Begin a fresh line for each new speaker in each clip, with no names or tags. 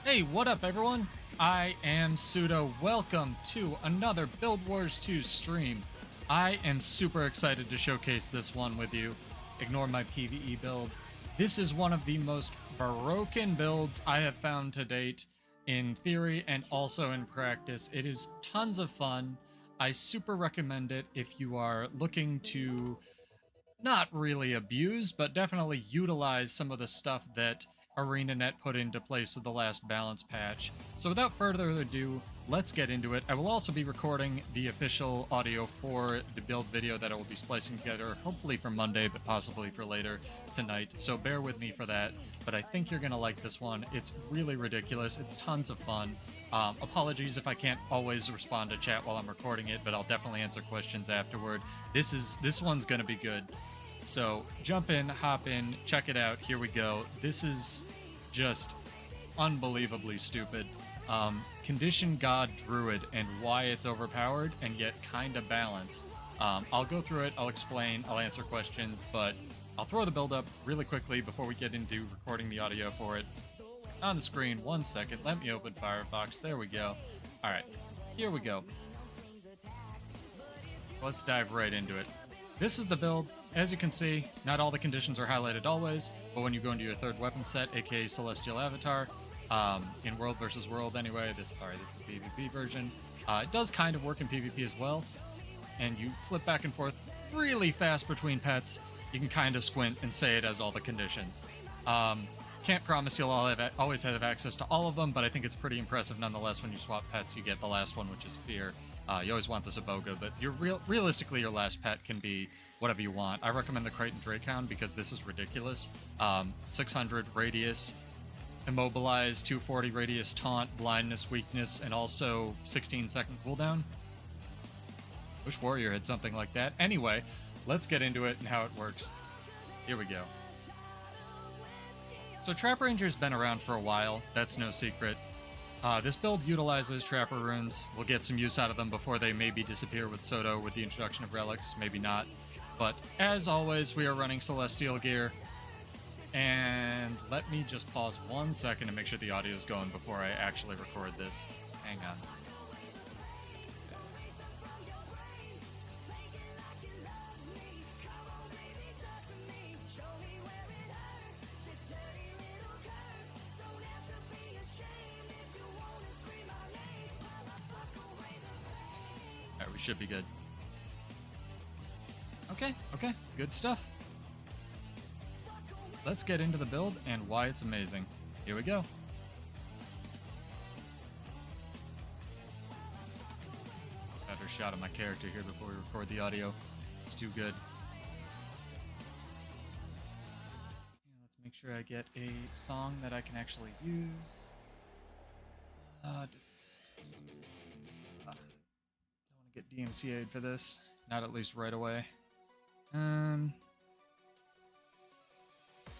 Hey, what up everyone? I am Pseudo. Welcome to another Build Wars 2 stream. I am super excited to showcase this one with you. Ignore my PvE build. This is one of the most broken builds I have found to date in theory and also in practice. It is tons of fun. I super recommend it if you are looking to not really abuse, but definitely utilize some of the stuff that arenanet put into place with the last balance patch. So without further ado, let's get into it. I will also be recording the official audio for the build video that I will be splicing together, hopefully for Monday, but possibly for later tonight. So bear with me for that. But I think you're going to like this one. It's really ridiculous. It's tons of fun. Apologies if I can't always respond to chat while I'm recording it, but I'll definitely answer questions afterward. This one's going to be good. So jump in, hop in, check it out. Here we go. This is just unbelievably stupid. Condition God Druid and why it's overpowered and yet kind of balanced. I'll go through it, I'll explain, I'll answer questions, but I'll throw the build up really quickly before we get into recording the audio for it. On the screen, 1 second, let me open Firefox. There we go. Alright, here we go. Let's dive right into it. This is the build. As you can see, not all the conditions are highlighted always, but when you go into your third weapon set, aka Celestial Avatar, in World versus World anyway, this is the PvP version, it does kind of work in PvP as well, and you flip back and forth really fast between pets. You can kind of squint and say it as all the conditions. Can't promise you'll always have access to all of them, but I think it's pretty impressive nonetheless. When you swap pets, you get the last one, which is Fear. You always want the Zaboga, but realistically, your last pet can be whatever you want. I recommend the Crichton Drakehound because this is ridiculous. 600 radius, immobilize, 240 radius taunt, blindness, weakness, and also 16-second cooldown. Wish Warrior had something like that. Anyway, let's get into it and how it works. Here we go. So Trap Ranger's been around for a while, that's no secret. This build utilizes Trapper Runes. We'll get some use out of them before they maybe disappear with Soto with the introduction of Relics, maybe not. But as always, we are running Celestial gear. And let me just pause 1 second to make sure the audio is going before I actually record this. Hang on. Alright, we should be good. Okay, good stuff. Let's get into the build and why it's amazing. Here we go. Better shot of my character here before we record the audio. It's too good. Yeah, let's make sure I get a song that I can actually use. Don't want to get DMCA'd for this. Not at least right away.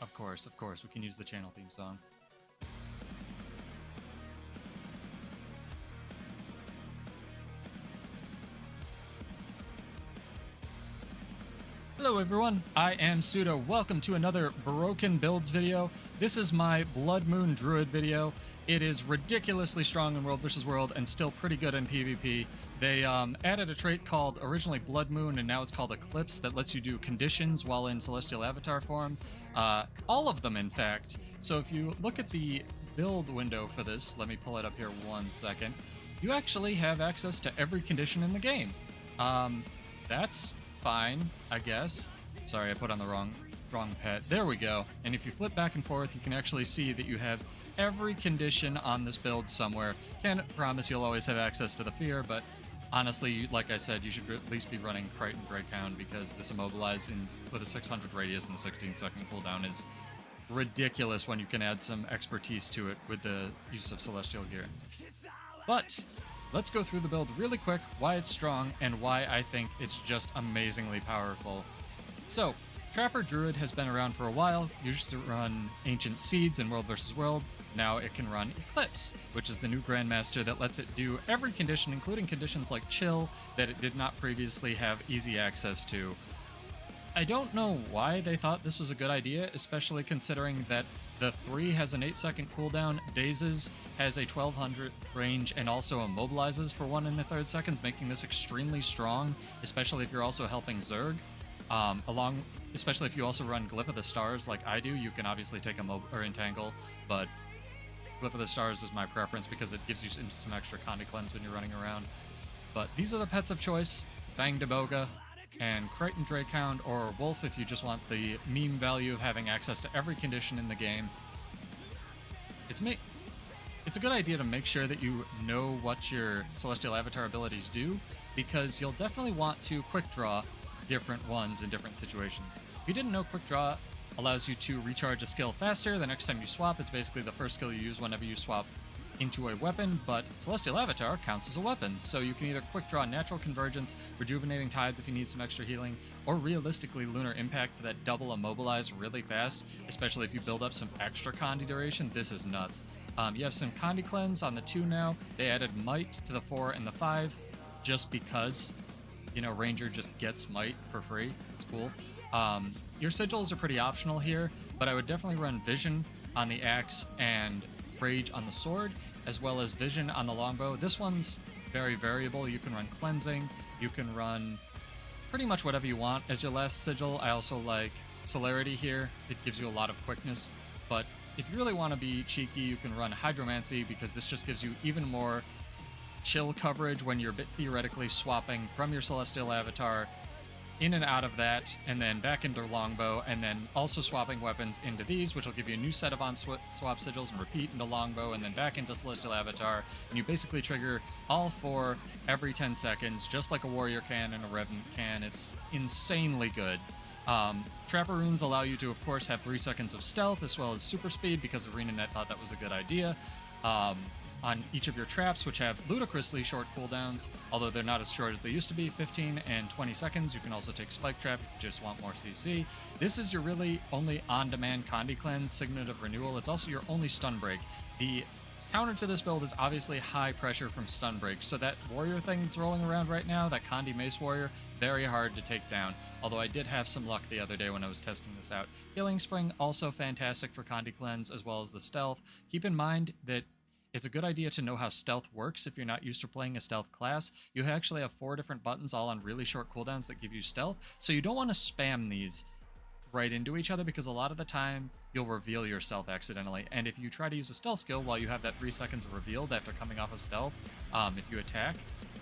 Of course, we can use the channel theme song. Hello everyone, I am Pseudo. Welcome to another Broken Builds video. This is my Blood Moon Druid video. It is ridiculously strong in World vs. World and still pretty good in PvP. They added a trait called originally Blood Moon and now it's called Eclipse that lets you do conditions while in Celestial Avatar form. All of them, in fact. So if you look at the build window for this, let me pull it up here 1 second, you actually have access to every condition in the game. That's fine, I guess. Sorry, I put on the wrong pet. There we go. And if you flip back and forth, you can actually see that you have every condition on this build somewhere. Can't promise you'll always have access to the Fear, but honestly, like I said, you should at least be running Crichton Drakehound because this immobilize with a 600 radius and 16-second cooldown is ridiculous when you can add some expertise to it with the use of Celestial gear. But let's go through the build really quick, why it's strong, and why I think it's just amazingly powerful. So, Trapper Druid has been around for a while. Used to run Ancient Seeds in World vs. World. Now it can run Eclipse, which is the new Grandmaster that lets it do every condition, including conditions like Chill, that it did not previously have easy access to. I don't know why they thought this was a good idea, especially considering that the 3 has an 8-second cooldown, Dazes has a 1200 range, and also immobilizes for 1 1/3 seconds, making this extremely strong, especially if you're also helping Zerg. Especially if you also run Glyph of the Stars like I do, you can obviously take or Entangle, but Glyph of the Stars is my preference because it gives you some extra Condi Cleanse when you're running around. But these are the pets of choice: Fang Deboga, and Crichton Drakehound, or Wolf if you just want the meme value of having access to every condition in the game. It's a good idea to make sure that you know what your Celestial Avatar abilities do, because you'll definitely want to quick draw different ones in different situations. If you didn't know, quick draw allows you to recharge a skill faster the next time you swap. It's basically the first skill you use whenever you swap into a weapon, but Celestial Avatar counts as a weapon, so you can either quick draw Natural Convergence, Rejuvenating Tides if you need some extra healing, or realistically Lunar Impact for that double immobilize really fast, especially if you build up some extra Condi duration. This is nuts. You have some Condi Cleanse on the 2 now. They added Might to the 4 and the 5 just because, you know, Ranger just gets Might for free. It's cool. Your sigils are pretty optional here, but I would definitely run Vision on the axe and Rage on the sword, as well as Vision on the longbow. This one's very variable. You can run Cleansing, you can run pretty much whatever you want as your last sigil. I also like Celerity here. It gives you a lot of quickness, but if you really want to be cheeky, you can run Hydromancy, because this just gives you even more chill coverage when you're theoretically swapping from your Celestial Avatar in and out of that, and then back into longbow, and then also swapping weapons into these, which will give you a new set of swap sigils, and repeat into longbow, and then back into Celestial Avatar, and you basically trigger all 4 every 10 seconds, just like a warrior can and a revenant can. It's insanely good. Trapper runes allow you to, of course, have 3 seconds of stealth, as well as super speed, because arenanet thought that was a good idea. On each of your traps, which have ludicrously short cooldowns, although they're not as short as they used to be, 15 and 20 seconds. You can also take Spike Trap if you just want more CC. This is your really only on-demand Condi Cleanse, Signet of Renewal. It's also your only Stun Break. The counter to this build is obviously high pressure from Stun Break, so that warrior thing that's rolling around right now, that Condi Mace Warrior, very hard to take down, although I did have some luck the other day when I was testing this out. Healing Spring, also fantastic for Condi Cleanse, as well as the Stealth. Keep in mind that it's a good idea to know how stealth works if you're not used to playing a stealth class. You actually have 4 different buttons all on really short cooldowns that give you stealth, so you don't want to spam these right into each other, because a lot of the time you'll reveal yourself accidentally, and if you try to use a stealth skill while you have that 3 seconds of revealed after coming off of stealth, if you attack,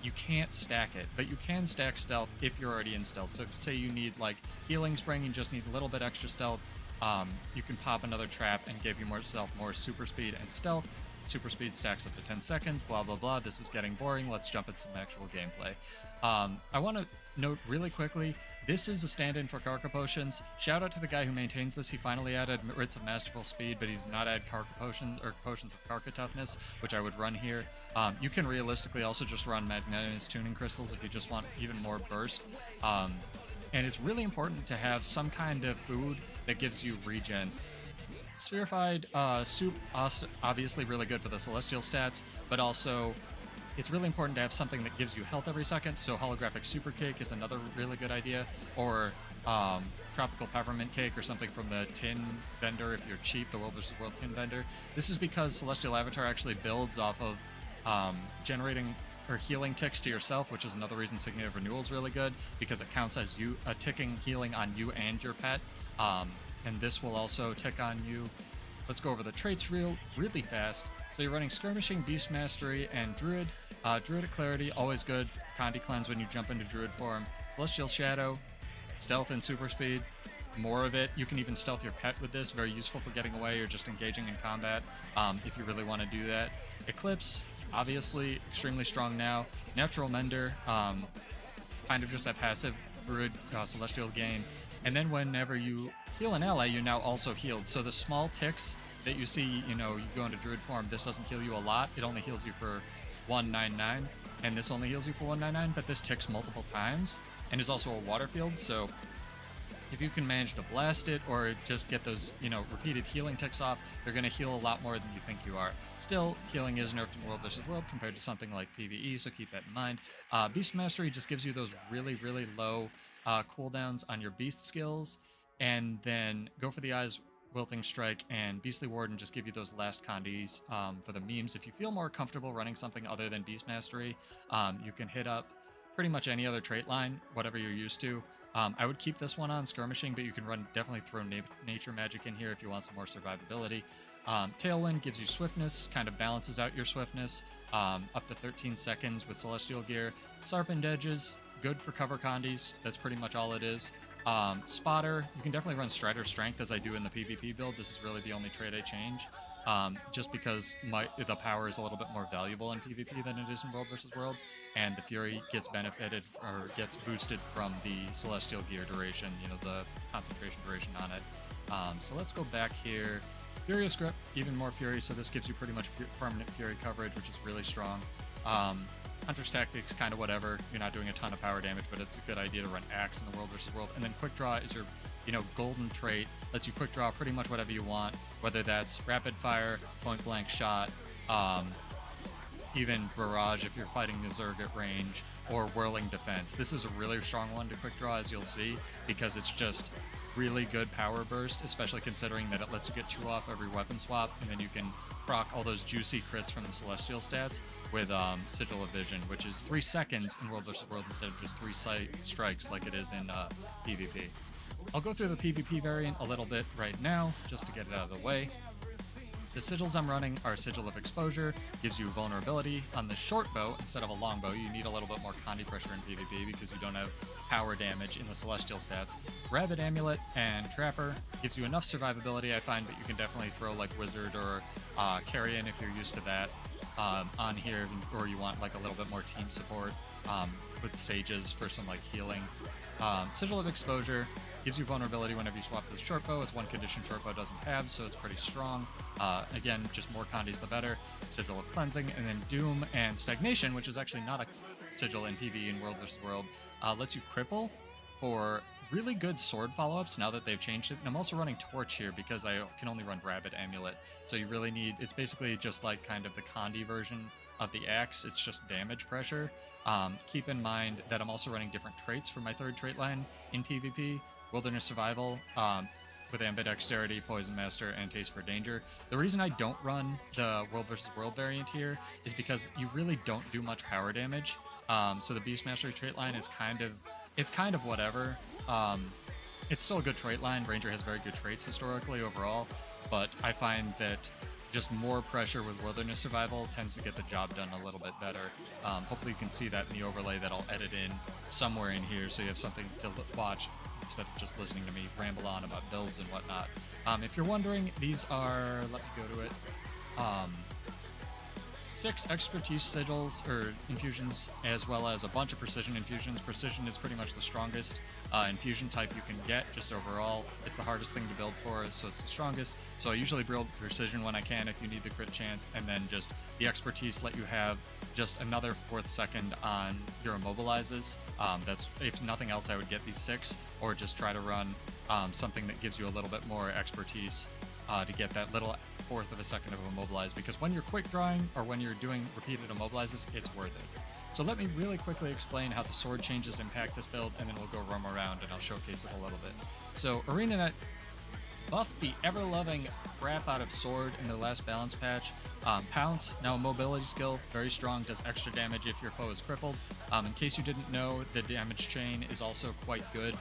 you can't stack it, but you can stack stealth if you're already in stealth. So if, say, you need like Healing Spring, you just need a little bit extra stealth, you can pop another trap and give you more stealth, more super speed and stealth. Super speed stacks up to 10 seconds, blah, blah, blah. This is getting boring. Let's jump into some actual gameplay. I want to note really quickly, this is a stand-in for Karka Potions. Shout out to the guy who maintains this. He finally added Writs of Masterful Speed, but he did not add Karka Potions or Potions of Karka Toughness, which I would run here. You can realistically also just run Magnetinous Tuning Crystals if you just want even more burst. And it's really important to have some kind of food that gives you regen. Spherified soup, obviously really good for the celestial stats, but also it's really important to have something that gives you health every second, so holographic super cake is another really good idea, or tropical peppermint cake or something from the tin vendor if you're cheap, the World vs. World tin vendor. This is because Celestial Avatar actually builds off of generating or healing ticks to yourself, which is another reason Signet of Renewal is really good, because it counts as you a ticking healing on you and your pet. And this will also tick on you. Let's go over the traits really fast. So you're running Skirmishing, Beast Mastery, and Druid. Druidic Clarity, always good. Condi Cleanse when you jump into Druid form. Celestial Shadow, Stealth and Super Speed, more of it. You can even stealth your pet with this, very useful for getting away or just engaging in combat if you really want to do that. Eclipse, obviously extremely strong now. Natural Mender, kind of just that passive Druid Celestial gain. And then whenever you heal an ally, you're now also healed. So the small ticks that you see, you know, you go into Druid form, this doesn't heal you a lot. It only heals you for 199, and this only heals you for 199, but this ticks multiple times and is also a water field, so If you can manage to blast it or just get those, repeated healing ticks off, you're going to heal a lot more than you think you are. Still, healing is nerfed in World vs. World compared to something like PvE, so keep that in mind. Beast Mastery just gives you those really, really low cooldowns on your beast skills, and then Go for the Eyes, Wilting Strike, and Beastly Warden just give you those last condies for the memes. If you feel more comfortable running something other than Beast Mastery, you can hit up pretty much any other trait line, whatever you're used to. I would keep this one on skirmishing, but you can definitely throw nature magic in here if you want some more survivability. Tailwind gives you swiftness, kind of balances out your swiftness, up to 13 seconds with Celestial Gear. Sharpened Edges, good for cover condies. That's pretty much all it is. Spotter, you can definitely run Strider Strength as I do in the PvP build. This is really the only trait I change, just because the power is a little bit more valuable in PvP than it is in World vs. World, and the Fury gets benefited or gets boosted from the Celestial Gear duration, the concentration duration on it. So let's go back here. Furious Grip, even more Fury, so this gives you pretty much permanent Fury coverage, which is really strong. Hunter's Tactics, kind of whatever. You're not doing a ton of power damage, but it's a good idea to run Axe in the World vs. World. And then Quick Draw is your, golden trait. Lets you quick draw pretty much whatever you want, whether that's Rapid Fire, Point Blank Shot, even Barrage if you're fighting the Zerg at range, or Whirling Defense. This is a really strong one to quick draw, as you'll see, because it's just really good power burst, especially considering that it lets you get 2 off every weapon swap, and then you can proc all those juicy crits from the Celestial stats with Sigil of Vision, which is 3 seconds in World vs. World instead of just 3 strikes like it is in PvP. I'll go through the PvP variant a little bit right now, just to get it out of the way. The sigils I'm running are Sigil of Exposure, gives you vulnerability. On the short bow, instead of a long bow, you need a little bit more condi pressure in PvP because you don't have power damage in the Celestial stats. Rabid Amulet and Trapper gives you enough survivability, I find, but you can definitely throw like Wizard or Carrion if you're used to that on here, or you want like a little bit more team support with Sages for some like healing. Sigil of Exposure gives you vulnerability whenever you swap to the short bow. It's one condition short bow doesn't have, so it's pretty strong. Again, just more condis the better. Sigil of Cleansing, and then Doom and Stagnation, which is actually not a sigil in PvE in World vs. World, lets you cripple for really good sword follow-ups now that they've changed it. And I'm also running Torch here because I can only run Rabid Amulet, so you really need, it's basically just like kind of the condi version of the Axe. It's just damage pressure. Keep in mind that I'm also running different traits for my third trait line in PvP. Wilderness Survival with Ambidexterity, Poison Master, and Taste for Danger. The reason I don't run the World vs. World variant here is because you really don't do much power damage. So the Beast Mastery trait line is kind of whatever. It's still a good trait line. Ranger has very good traits historically overall, but I find that just more pressure with Wilderness Survival tends to get the job done a little bit better. Hopefully you can see that in the overlay that I'll edit in somewhere in here so you have something to watch instead of just listening to me ramble on about builds and whatnot. If you're wondering, these are, let me go to it, 6 expertise sigils or infusions, as well as a bunch of precision infusions. Precision is pretty much the strongest infusion type you can get, just overall. It's the hardest thing to build for, so it's the strongest. So I usually build precision when I can if you need the crit chance, and then just the expertise let you have just another 4th second on your immobilizes. That's, if nothing else, I would get these 6, or just try to run something that gives you a little bit more expertise to get that little 1/4 of a second of immobilize, because when you're quick drawing or when you're doing repeated immobilizes, it's worth it. So let me really quickly explain how the sword changes impact this build, and then we'll go roam around and I'll showcase it a little bit. So arenanet buffed the ever-loving crap out of sword in their last balance patch. Pounce, now a mobility skill, very strong, does extra damage if your foe is crippled. In case you didn't know, the damage chain is also quite good.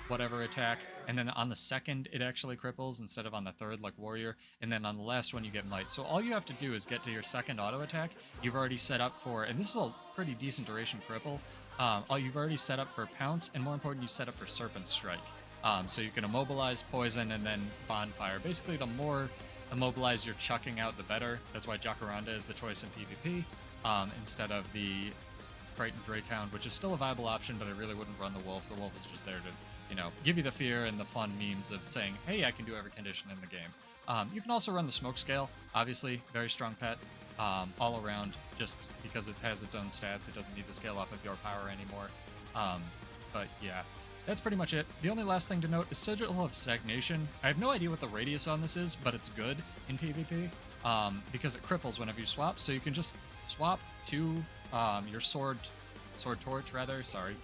Whatever attack, and then on the second it actually cripples instead of on the third like warrior, and then on the last one you get might. So all you have to do is get to your second auto attack. You've already set up for, and this is a pretty decent duration cripple, you've already set up for pounce, and more important, you set up for serpent strike. So you can immobilize, poison, and then bonfire. Basically, the more immobilize you're chucking out, the better. That's why Jacaranda is the choice in PvP instead of the Triton Drakehound, which is still a viable option, but I really wouldn't run the Wolf. The Wolf is just there to, give you the fear and the fun memes of saying, hey, I can do every condition in the game. You can also run the Smoke Scale, obviously, very strong pet, all around, just because it has its own stats. It doesn't need to scale off of your power anymore. But yeah, that's pretty much it. The only last thing to note is Sigil of Stagnation. I have no idea what the radius on this is, but it's good in PvP because it cripples whenever you swap. So you can just swap to your sword torch, rather. Sorry.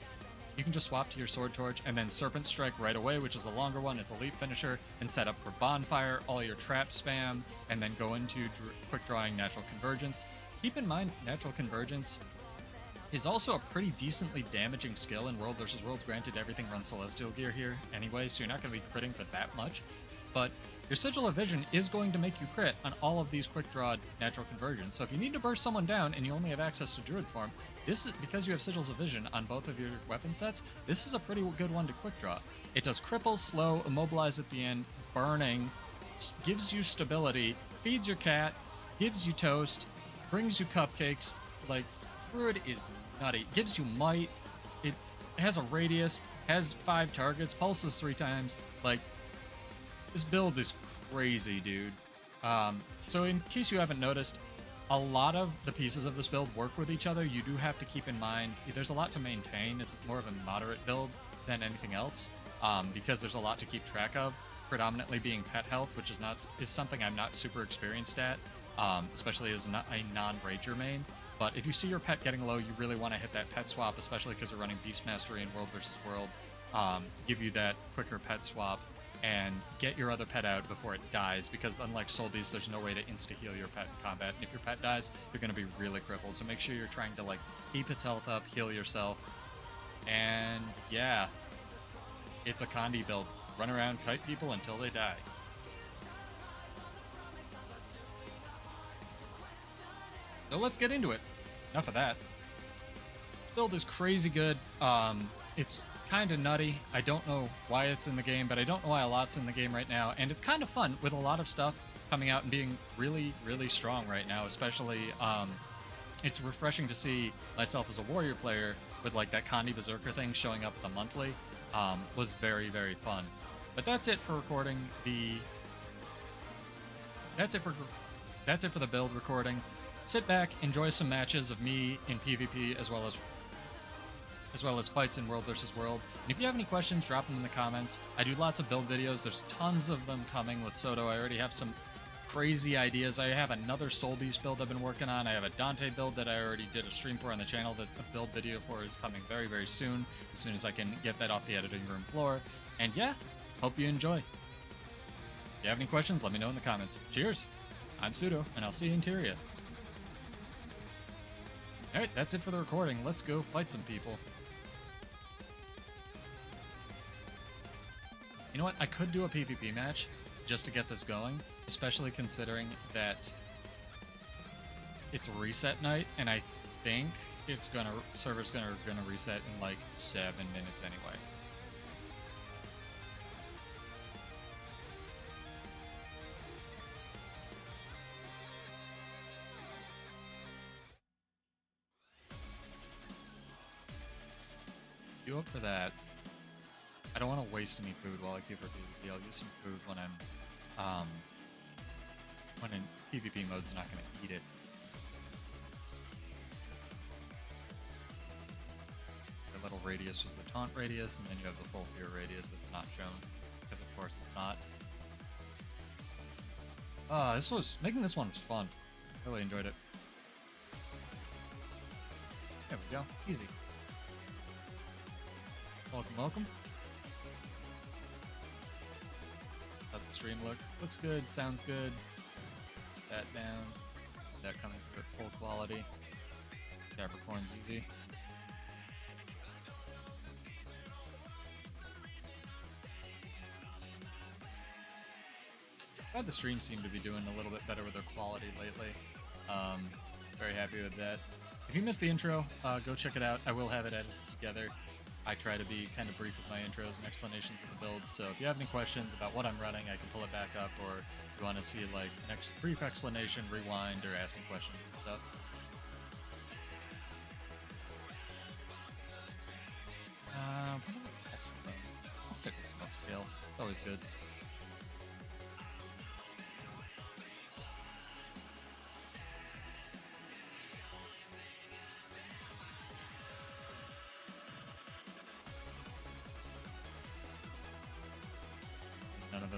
You can just swap to your sword torch and then Serpent Strike right away, which is the longer one. It's elite finisher, and set up for bonfire, all your trap spam, and then go into quick drawing natural convergence. Keep in mind, natural convergence is also a pretty decently damaging skill in World versus Worlds. Granted, everything runs Celestial Gear here anyway, so you're not going to be critting for that much. But your Sigil of Vision is going to make you crit on all of these quick draw natural conversions. So if you need to burst someone down and you only have access to Druid form, this is because you have Sigils of Vision on both of your weapon sets. This is a pretty good one to quick draw. It does cripple, slow, immobilize at the end, burning, gives you stability, feeds your cat, gives you toast, brings you cupcakes. Like, Druid is nutty. Gives you might. It has a radius, has 5 targets, pulses 3 times. Like, this build is crazy, dude. So in case you haven't noticed, a lot of the pieces of this build work with each other. You do have to keep in mind, there's a lot to maintain. It's more of a moderate build than anything else, because there's a lot to keep track of, predominantly being pet health, which is something I'm not super experienced at, especially as a non-rager main. But if you see your pet getting low, you really want to hit that pet swap, especially because they're running Beast Mastery in World versus World. Give you that quicker pet swap and get your other pet out before it dies, because unlike Soul Beast, there's no way to insta-heal your pet in combat. And if your pet dies, you're going to be really crippled. So make sure you're trying to like keep its health up, heal yourself. And yeah, it's a Condi build. Run around, kite people until they die. So let's get into it. Enough of that. This build is crazy good. It's kind of nutty. I don't know why it's in the game, but I don't know why a lot's in the game right now. And it's kind of fun with a lot of stuff coming out and being really, really strong right now. Especially, it's refreshing to see myself as a warrior player with like that Condi Berserker thing showing up at the monthly. Was very, very fun. But that's it for recording the. That's it for the build recording. Sit back, enjoy some matches of me in PvP as well as fights in World versus World. And if you have any questions, drop them in the comments. I do lots of build videos. There's tons of them coming with Soto. I already have some crazy ideas. I have another Soul Beast build I've been working on. I have a Dante build that I already did a stream for on the channel that the build video for is coming very, very soon, as soon as I can get that off the editing room floor. And yeah, hope you enjoy. If you have any questions, let me know in the comments. Cheers! I'm Pseudo, and I'll see you in Tyria. Alright, that's it for the recording. Let's go fight some people. You know what? I could do a PvP match just to get this going, especially considering that it's reset night, and I think server's gonna reset in like 7 minutes anyway. You up for that? I don't want to waste any food while I keep for PvP. I'll use some food when I'm when in PvP mode's not going to eat it. The little radius was the taunt radius, and then you have the full fear radius that's not shown, because of course it's not. Making this one was fun. I really enjoyed it. There we go. Easy. Welcome, welcome. How's the stream look? Looks good, sounds good. That down. That coming through at full quality. Capricorn's easy. Glad the stream seemed to be doing a little bit better with their quality lately. Very happy with that. If you missed the intro, go check it out. I will have it edited together. I try to be kind of brief with my intros and explanations of the builds, so if you have any questions about what I'm running, I can pull it back up, or if you want to see like an brief explanation, rewind, or ask me questions and stuff. I'll stick with some upscale. It's always good.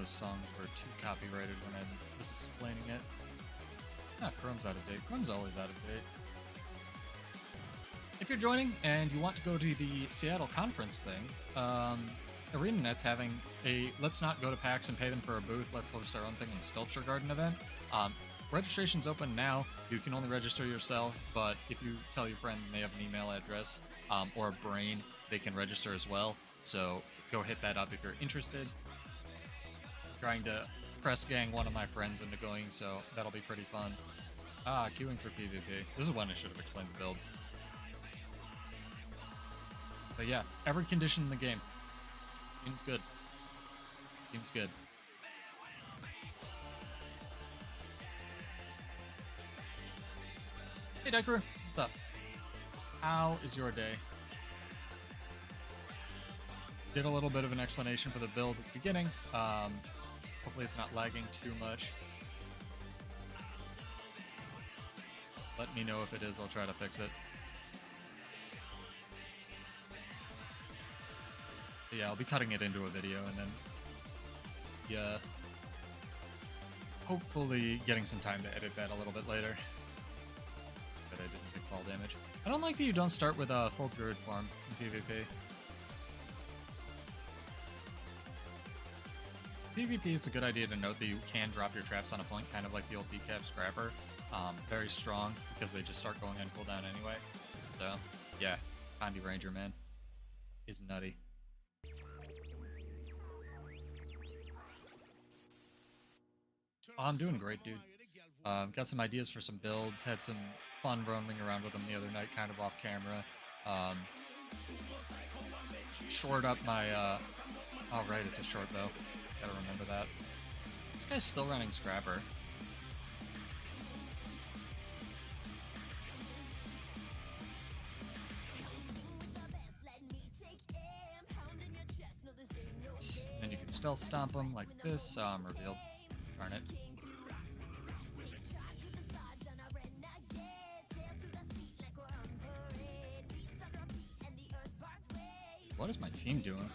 those songs were too copyrighted when I was explaining it. Ah, Chrome's out of date. Chrome's always out of date. If you're joining and you want to go to the Seattle conference thing, arenanet's having a let's not go to PAX and pay them for a booth, let's host our own thing in Sculpture Garden event. Registration's open now. You can only register yourself, but if you tell your friend they have an email address or a brain, they can register as well. So go hit that up if you're interested. I'm trying to press gang one of my friends into going, so that'll be pretty fun. Queuing for PvP. This is when I should have explained the build. But yeah, every condition in the game. Seems good. Seems good. Hey Decker, what's up? How is your day? Did a little bit of an explanation for the build at the beginning. Hopefully it's not lagging too much. Let me know if it is, I'll try to fix it. But yeah, I'll be cutting it into a video and then hopefully getting some time to edit that a little bit later. But I didn't take fall damage. I don't like that you don't start with a full Druid form in PvP. PvP, it's a good idea to note that you can drop your traps on a point, kind of like the old decap scrapper. Very strong, because they just start going on cooldown anyway. So, yeah, Condi Ranger, man, is nutty. Oh, I'm doing great, dude. Got some ideas for some builds, had some fun roaming around with them the other night, kind of off camera. Shored up my, oh right, it's a short though. Gotta remember that. This guy's still running Scrapper. And you can stealth stomp him like this. Revealed. Darn it. What is my team doing?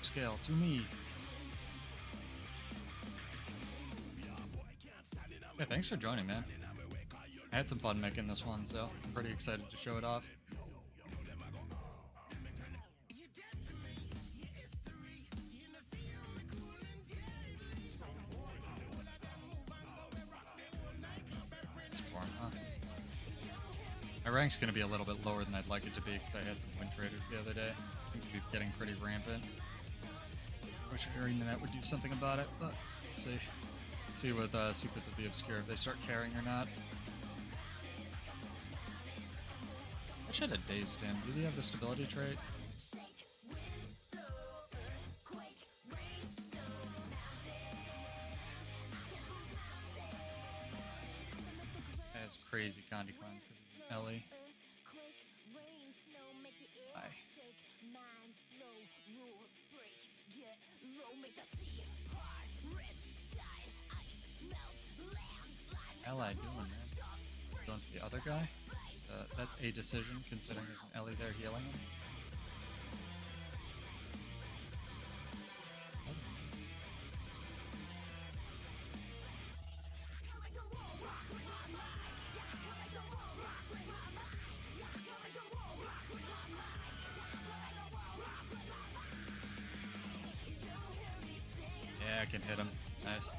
Scale to me. Yeah, thanks for joining, man. I had some fun making this one, so I'm pretty excited to show it off. Spawn, huh? My rank's gonna be a little bit lower than I'd like it to be because I had some win traders the other day. Seems to be getting pretty rampant. Wish arenanet would do something about it, but let's see. See with Secrets of the Obscure if they start carrying or not. I should have dazed him. Did he have the stability trait? That's crazy Condi cons because he's an Ellie. Bye. Ally doing, man? Going for the other guy? That's a decision, considering there's an Ellie there healing him. Yeah, I can hit him. Nice.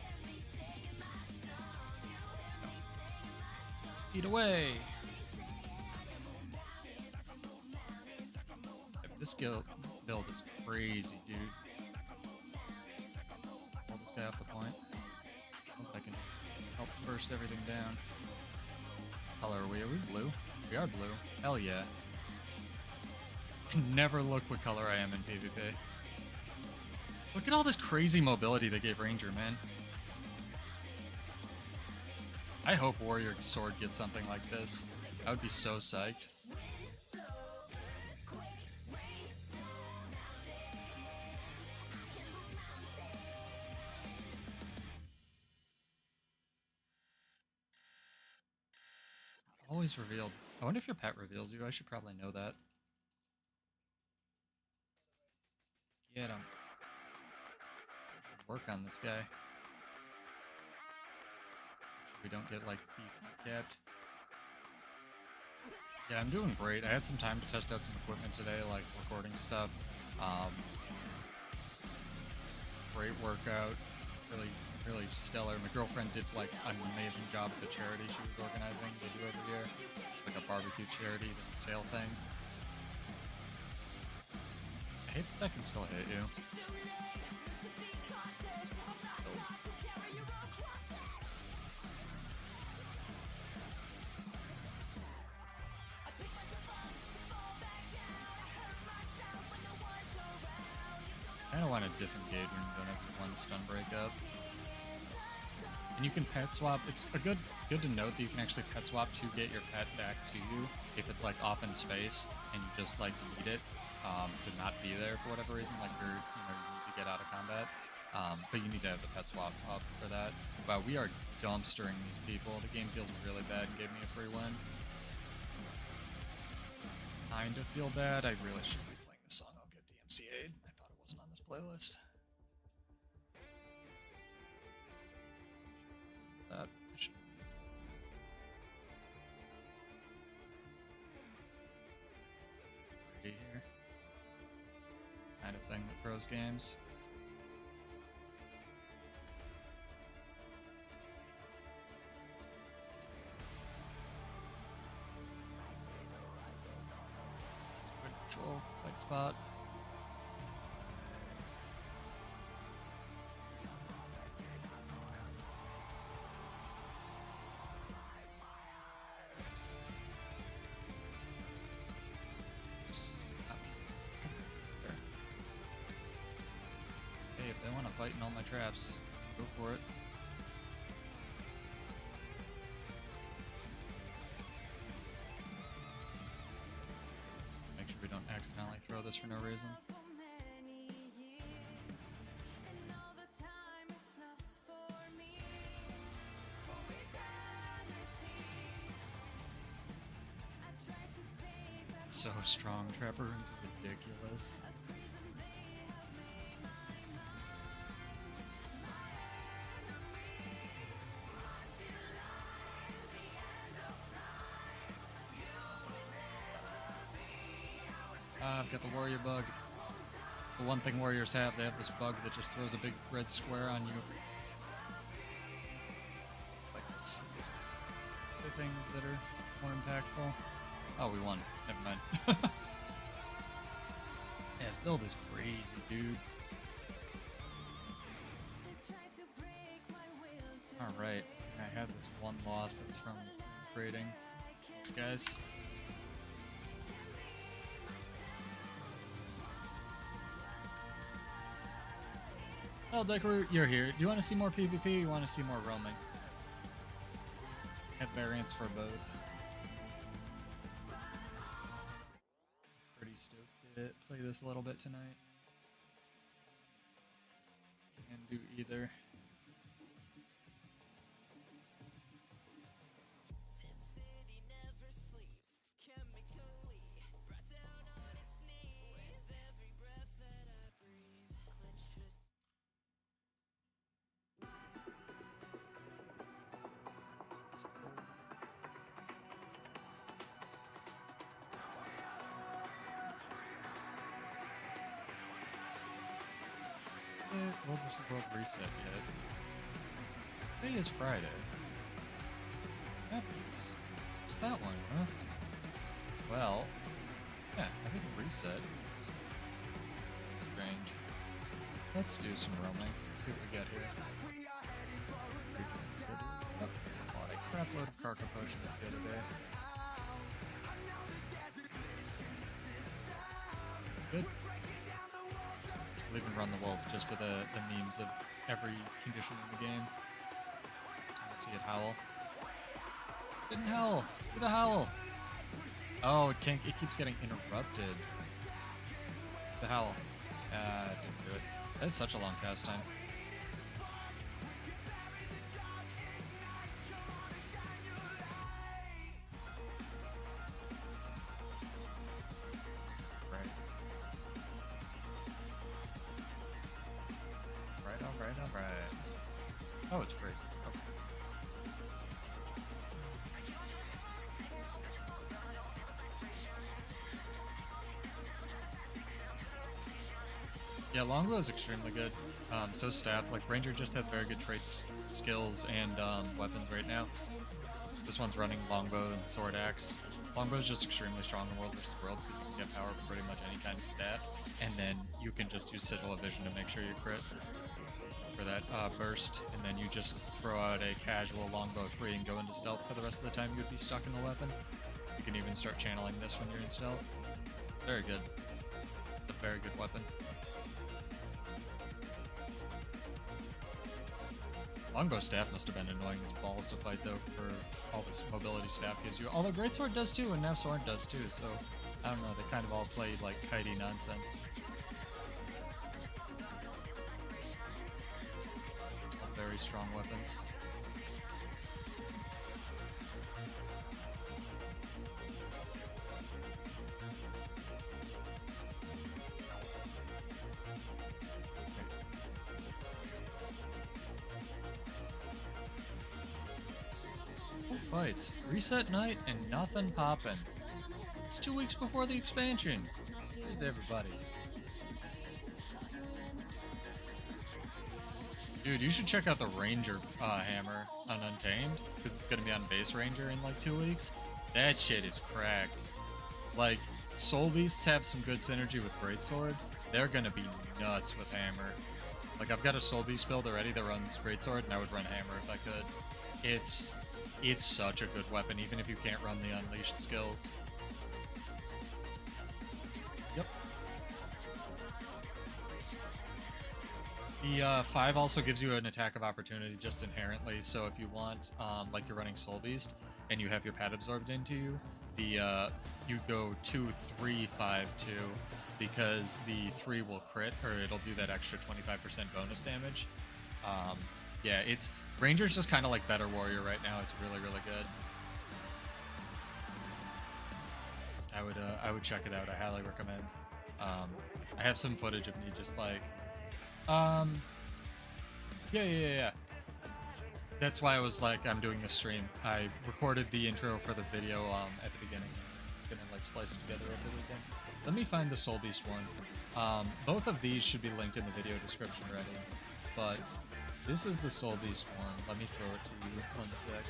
Eat away! This build is crazy, dude. Pull this guy off the point. Hope I can just help burst everything down. What color are we? Are we blue? We are blue. Hell yeah. Never look what color I am in PvP. Look at all this crazy mobility they gave Ranger, man. I hope Warrior Sword gets something like this. I would be so psyched. Always revealed. I wonder if your pet reveals you. I should probably know that. Get him. Work on this guy. We don't get, like, thief capped. Yeah, I'm doing great. I had some time to test out some equipment today, like recording stuff. Great workout. Really stellar. My girlfriend did, like, an amazing job at the charity she was organizing. They do every year. Like a barbecue charity, the sale thing. I hate that can still hit you. I don't want to disengage when you don't have one stun break up. And you can pet swap. It's good to note that you can actually pet swap to get your pet back to you if it's like off in space and you just like need it to not be there for whatever reason, like you need to get out of combat. But you need to have the pet swap up for that. Wow, we are dumpstering these people. The game feels really bad and gave me a free win. Kind of feel bad. I really should be playing this song. I'll get DMCA'd. I thought it wasn't on this playlist. That I should. Here. Kind of thing that pros games. Control fight spot. Hey, if they want to fight in all my traps, go for it. Make sure we don't accidentally throw this for no reason. So strong, Trapper runes are ridiculous. I've got the warrior bug. The one thing warriors have, they have this bug that just throws a big red square on you. Like this. Other things that are more impactful. Oh, we won. Never mind. Yeah, this build is crazy, dude. Alright, I had this one loss that's from trading. Thanks, guys. Well, Decker, you're here. Do you want to see more PvP or you want to see more roaming? Have variants for both. Pretty stoked to play this a little bit tonight. Can do either. World vs. World reset yet. Today is Friday. It's that one, huh? Well, yeah, I think a reset. Strange. Let's do some roaming. Let's see what we got here. Oh, bought a crap load of Carca potions the other day. Good. Leaving run the wolf just for the memes of every condition in the game. Let's see it howl. Didn't howl. Did a howl. Oh, it can't. It keeps getting interrupted. The howl. Didn't do it. That's such a long cast time. Alright. Oh, it's free. Okay. Yeah, longbow is extremely good. So staff. Like, ranger just has very good traits, skills, and weapons right now. This one's running longbow and sword axe. Longbow is just extremely strong in World vs. World because you can get power from pretty much any kind of staff, and then you can just use Citadel Vision to make sure you crit for that burst, and then you just throw out a casual longbow 3 and go into stealth for the rest of the time you would be stuck in the weapon. You can even start channeling this when you're in stealth. Very good. It's a very good weapon. Longbow staff must have been annoying as balls to fight though for all this mobility staff gives you. Although greatsword does too, and now sword does too, so I don't know, they kind of all played like kitey nonsense. Very strong weapons. Fights. Reset night and nothing poppin'. It's 2 weeks before the expansion. Here's everybody. Dude, you should check out the Ranger hammer on Untamed, because it's gonna be on base Ranger in like 2 weeks. That shit is cracked. Like, Soul Beasts have some good synergy with Greatsword. They're gonna be nuts with hammer. Like, I've got a Soul Beast build already that runs Greatsword, and I would run hammer if I could. It's such a good weapon, even if you can't run the Unleashed skills. Yep. The 5 also gives you an attack of opportunity just inherently, so if you want, like you're running Soul Beast, and you have your pad absorbed into you, you go 2, 3, 5, 2, because the 3 will crit, or it'll do that extra 25% bonus damage. Yeah, Ranger's just kind of like better warrior right now. It's really, really good. I would check it out. I highly recommend. I have some footage of me just like, yeah. That's why I was like, I'm doing this stream. I recorded the intro for the video at the beginning. I'm gonna like splice it together over the weekend. Let me find the Soul Beast one. Both of these should be linked in the video description already, but this is the Soul Beast one. Let me throw it to you. 1 sec.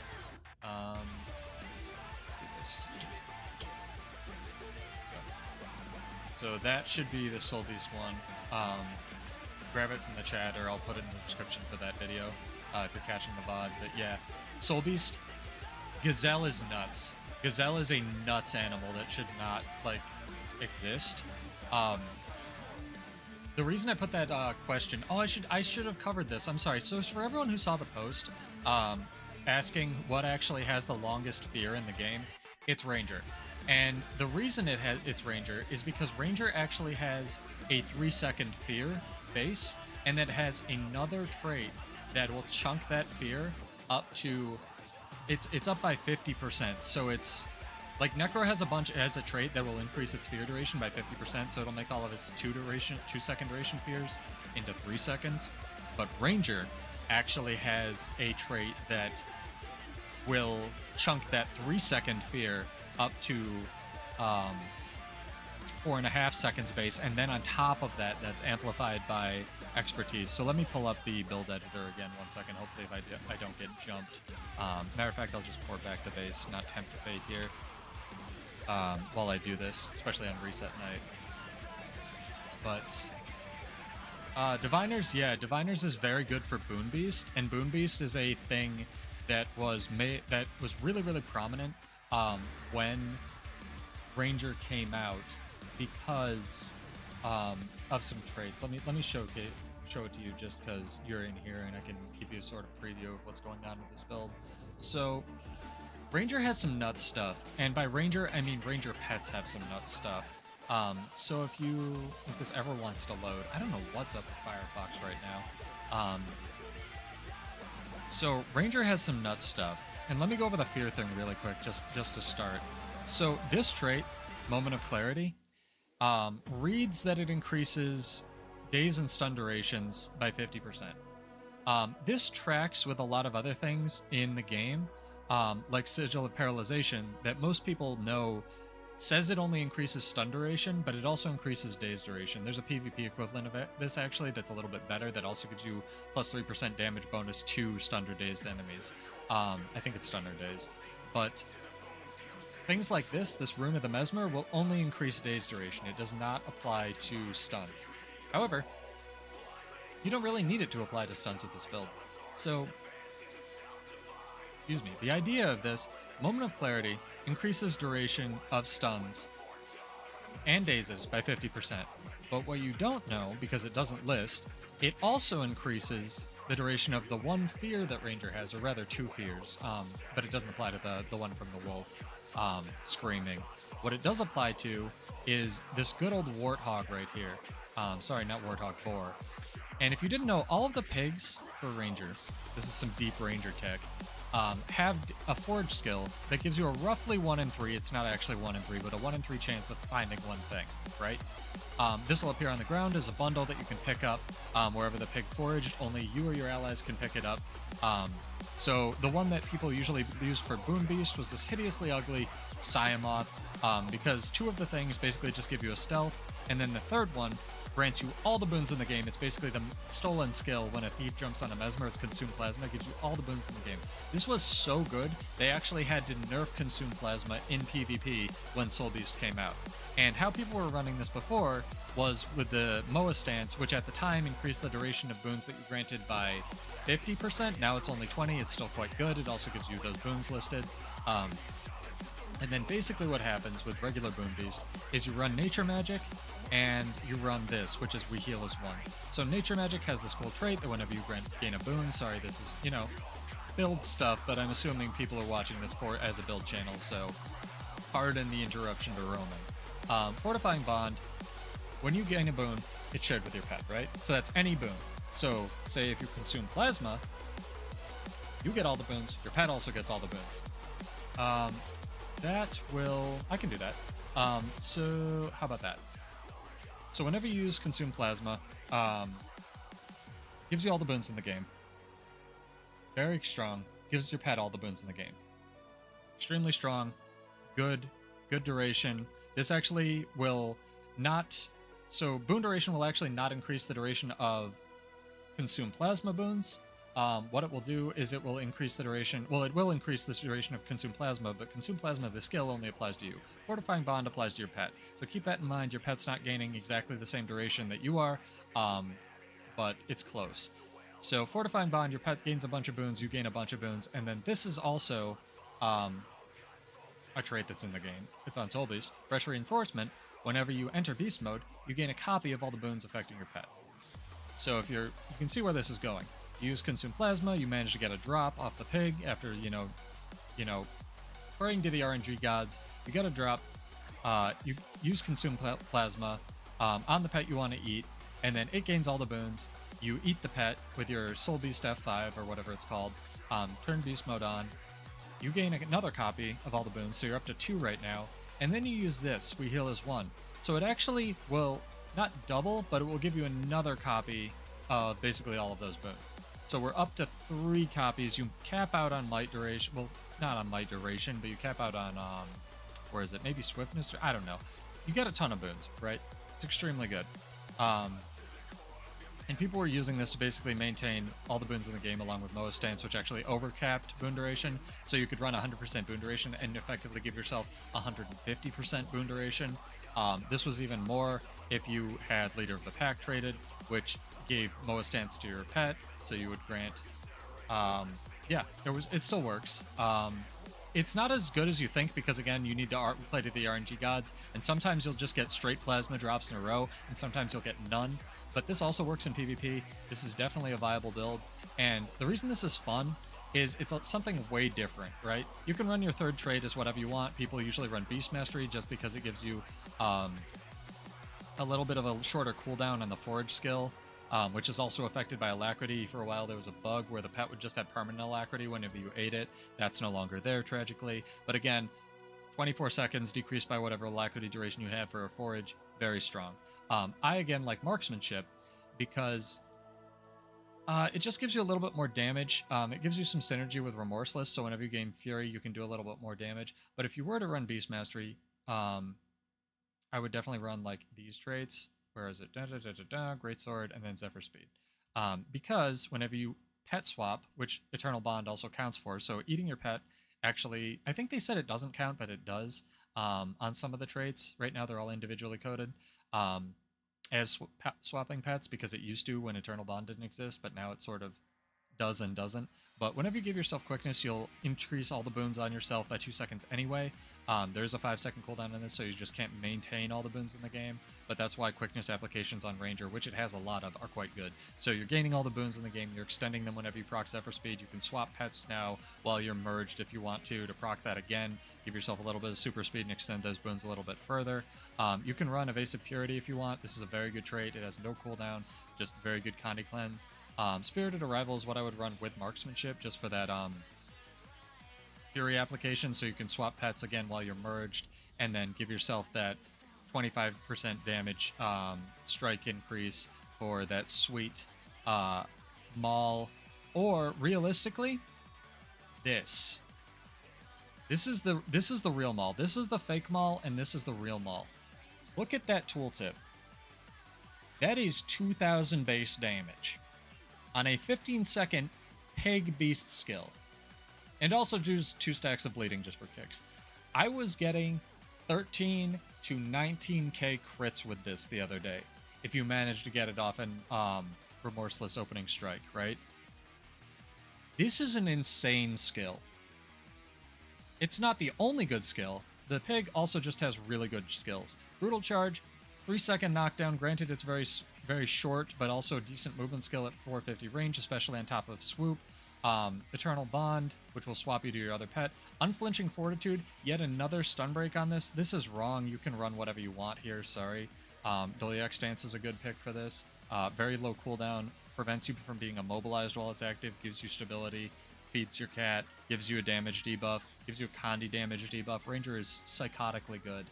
Do this. So that should be the Soul Beast one. Grab it from the chat, or I'll put it in the description for that video if you're catching the VOD. But yeah, Soul Beast. Gazelle is nuts. Gazelle is a nuts animal that should not like exist. The reason I put that question, I should have covered this. I'm sorry. So for everyone who saw the post, asking what actually has the longest fear in the game, it's Ranger. And the reason it's Ranger is because Ranger actually has a 3-second fear base, and that has another trait that will chunk that fear up to, it's up by 50%. So it's like Necro has a trait that will increase its fear duration by 50%, so it'll make all of its 2-second duration fears into 3 seconds. But Ranger actually has a trait that will chunk that 3-second fear up to 4.5 seconds base, and then on top of that, that's amplified by expertise. So let me pull up the build editor again 1 second. Hopefully if I don't get jumped. Matter of fact, I'll just port back to base, not tempt to fate here. While I do this, especially on reset night. But Diviners, yeah, Diviners is very good for Boon Beast, and Boon Beast is a thing that was really, really prominent when Ranger came out, because of some traits. Let me show it to you just because you're in here and I can give you a sort of preview of what's going on with this build. So Ranger has some nuts stuff, and by Ranger I mean Ranger pets have some nuts stuff. So if this ever wants to load, I don't know what's up with Firefox right now. So Ranger has some nuts stuff, and let me go over the fear thing really quick just to start. So this trait, Moment of Clarity, reads that it increases days and stun durations by 50%. This tracks with a lot of other things in the game, like Sigil of Paralyzation, that most people know says it only increases stun duration, but it also increases days duration. There's a PvP equivalent of this, actually, that's a little bit better, that also gives you plus 3% damage bonus to stunned or dazed enemies. I think it's stunned or dazed. But things like this Rune of the Mesmer, will only increase days duration. It does not apply to stuns. However, you don't really need it to apply to stuns with this build. So, excuse me, the idea of this, Moment of Clarity, increases duration of stuns and dazes by 50%. But what you don't know, because it doesn't list, it also increases the duration of the one fear that Ranger has, or rather two fears, but it doesn't apply to the one from the wolf screaming. What it does apply to is this good old warthog right here. Sorry, not warthog, boar. And if you didn't know, all of the pigs for Ranger, this is some deep Ranger tech, have a forge skill that gives you a roughly 1 in 3, it's not actually 1 in 3, but a 1 in 3 chance of finding one thing, right? This will appear on the ground as a bundle that you can pick up wherever the pig foraged. Only you or your allies can pick it up. So the one that people usually used for Boon Beast was this hideously ugly Sciamoth, because two of the things basically just give you a stealth, and then the third one grants you all the boons in the game. It's basically the stolen skill. When a thief jumps on a mesmer, it's Consume Plasma. It gives you all the boons in the game. This was so good, they actually had to nerf Consume Plasma in PvP when Soul Beast came out. And how people were running this before was with the Moa stance, which at the time increased the duration of boons that you granted by 50%. Now it's only 20. It's still quite good. It also gives you those boons listed. And then basically what happens with regular Boon Beast is you run Nature Magic, and you run this, which is We Heal as 1. So Nature Magic has this cool trait that whenever you gain a boon, sorry, this is, build stuff, but I'm assuming people are watching this as a build channel, so pardon the interruption to roaming. Fortifying Bond, when you gain a boon, it's shared with your pet, right? So that's any boon. So say if you consume Plasma, you get all the boons, your pet also gets all the boons. I can do that. So how about that? So whenever you use Consume Plasma, gives you all the boons in the game. Very strong. Gives your pet all the boons in the game. Extremely strong. Good duration. This actually will not... So boon duration will actually not increase the duration of Consume Plasma boons. What it will do is it will increase the duration... Well, it will increase the duration of Consume Plasma, but Consume Plasma, the skill, only applies to you. Fortifying Bond applies to your pet. So keep that in mind. Your pet's not gaining exactly the same duration that you are, but it's close. So Fortifying Bond, your pet gains a bunch of boons, you gain a bunch of boons, and then this is also a trait that's in the game. It's on Soul Beast. Fresh Reinforcement, whenever you enter Beast Mode, you gain a copy of all the boons affecting your pet. So if you can see where this is going. You use Consume Plasma, you manage to get a drop off the pig after, praying to the RNG gods. You get a drop, you use Consume Plasma on the pet you want to eat, and then it gains all the boons. You eat the pet with your Soul Beast F5, or whatever it's called, turn Beast Mode on. You gain another copy of all the boons, so you're up to 2 right now, and then you use this, We Heal as 1. So it actually will not double, but it will give you another copy of basically all of those boons. So we're up to 3 copies. You cap out on Might Duration. Well, not on Might Duration, but you cap out on, where is it? Maybe Swiftness? I don't know. You get a ton of boons, right? It's extremely good. And people were using this to basically maintain all the boons in the game along with Moa's Stance, which actually overcapped boon duration. So you could run 100% boon duration and effectively give yourself 150% boon duration. This was even more if you had Leader of the Pack traded, which gave Moa's Stance to your pet, so you would grant... it still works. it's not as good as you think because, again, you need to play to the RNG gods, and sometimes you'll just get straight plasma drops in a row, and sometimes you'll get none. But this also works in PvP. This is definitely a viable build, and the reason this is fun is it's something way different, right? You can run your third trait as whatever you want. People usually run Beast Mastery just because it gives you a little bit of a shorter cooldown on the Forage skill, which is also affected by alacrity. For a while, there was a bug where the pet would just have permanent alacrity whenever you ate it. That's no longer there, tragically. But again, 24 seconds decreased by whatever alacrity duration you have for a Forage, very strong. I, again, like Marksmanship because it just gives you a little bit more damage. It gives you some synergy with Remorseless, so whenever you gain Fury, you can do a little bit more damage. But if you were to run Beast Mastery, I would definitely run like these traits. Where is it? Greatsword, and then Zephyr Speed. Because whenever you pet swap, which Eternal Bond also counts for, so eating your pet actually, I think they said it doesn't count, but it does on some of the traits. Right now, they're all individually coded as swapping pets because it used to when Eternal Bond didn't exist, but now it sort of does and doesn't. But whenever you give yourself quickness, you'll increase all the boons on yourself by 2 seconds anyway. There's a 5-second cooldown on this, so you just can't maintain all the boons in the game. But that's why quickness applications on Ranger, which it has a lot of, are quite good. So you're gaining all the boons in the game, you're extending them whenever you proc Zephyr Speed. You can swap pets now while you're merged if you want to proc that again. Give yourself a little bit of super speed and extend those boons a little bit further. You can run Evasive Purity if you want. This is a very good trait. It has no cooldown, just very good Condi Cleanse. Spirited Arrival is what I would run with Marksmanship, just for that Fury application, so you can swap pets again while you're merged, and then give yourself that 25% damage strike increase for that sweet Maul. Or realistically, this is the real Maul. This is the fake Maul, and this is the real Maul. Look at that tooltip. That is 2,000 base damage on a 15-second Peg Beast skill. And also does 2 stacks of bleeding just for kicks. I was getting 13 to 19k crits with this the other day, if you manage to get it off in Remorseless Opening Strike, right? This is an insane skill. It's not the only good skill. The Pig also just has really good skills. Brutal Charge, 3-second knockdown. Granted, it's very short, but also decent movement skill at 450 range, especially on top of Swoop. Eternal Bond, which will swap you to your other pet. Unflinching Fortitude, yet another stun break on this. This is wrong. You can run whatever you want here, sorry. Doliac Stance is a good pick for this. Very low cooldown, prevents you from being immobilized while it's active, gives you stability, feeds your cat, gives you a damage debuff, gives you a Condi damage debuff. Ranger is psychotically good.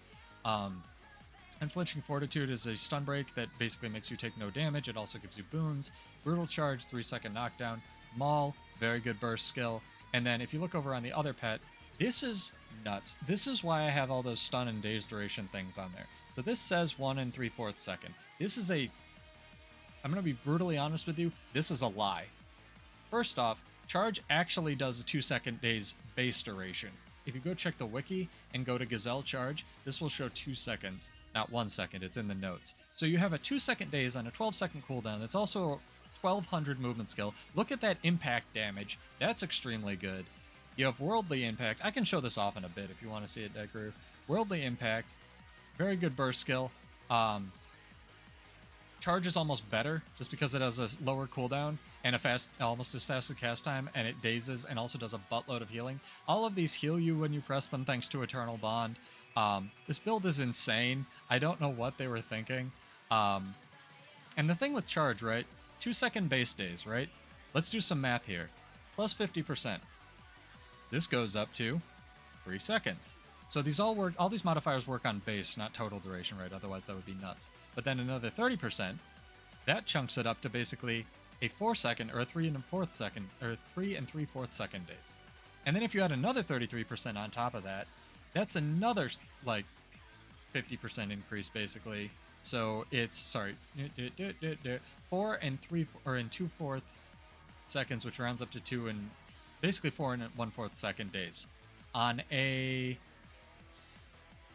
Unflinching Fortitude is a stun break that basically makes you take no damage. It also gives you boons. Brutal Charge, 3-second knockdown. Maul, very good burst skill. And then if you look over on the other pet, this is nuts. This is why I have all those stun and daze duration things on there. So this says 1 3/4 second. This is I'm going to be brutally honest with you, this is a lie. First off, Charge actually does a 2-second daze base duration. If you go check the wiki and go to Gazelle Charge, this will show 2 seconds. Not 1 second, it's in the notes. So you have a 2-second daze on a 12-second cooldown. That's also 1200 movement skill. Look at that impact damage. That's extremely good. You have Worldly Impact. I can show this off in a bit if you want to see it, Degru. Worldly Impact, very good burst skill. Charge is almost better just because it has a lower cooldown and almost as fast as cast time, and it dazes and also does a buttload of healing. All of these heal you when you press them thanks to Eternal Bond. This build is insane. I don't know what they were thinking. And the thing with Charge, right? 2-second base days, right? Let's do some math here. Plus 50%. This goes up to 3 seconds. So these all these modifiers work on base, not total duration, right? Otherwise that would be nuts. But then another 30%, that chunks it up to basically a 4-second or a 3 3/4 second, or 3 3/4 second days. And then if you add another 33% on top of that, that's another like 50% increase basically. So it's 4 2/4 seconds, which rounds up to 2 and basically 4 1/4 second days on a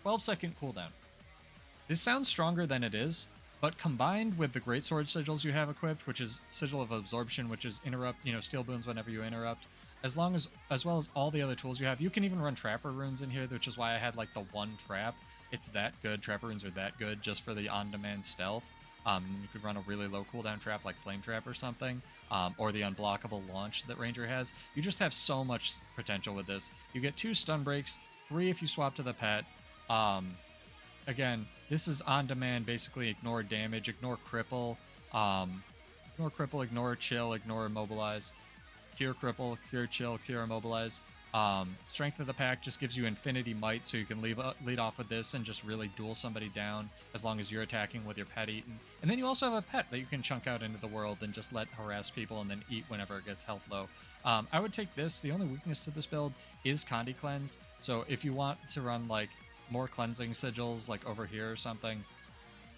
12-second cooldown. This sounds stronger than it is, but combined with the greatsword sigils you have equipped, which is Sigil of Absorption, which is interrupt, steal boons whenever you interrupt, as well as all the other tools you have. You can even run trapper runes in here, which is why I had like the one trap. It's that good. Trapper runes are that good just for the on-demand stealth. You could run a really low cooldown trap like flame trap or something, or the unblockable launch that Ranger has. You just have so much potential with this. You get 2 stun breaks, 3 if you swap to the pet. Again, this is on demand. Basically, ignore damage, ignore cripple, ignore chill, ignore immobilize, cure cripple, cure chill, cure immobilize. Strength of the pack just gives you infinity might, so you can lead off with this and just really duel somebody down as long as you're attacking with your pet eaten. And then you also have a pet that you can chunk out into the world and just let harass people and then eat whenever it gets health low. I would take this. The only weakness to this build is Condi Cleanse. So if you want to run like more cleansing sigils like over here or something,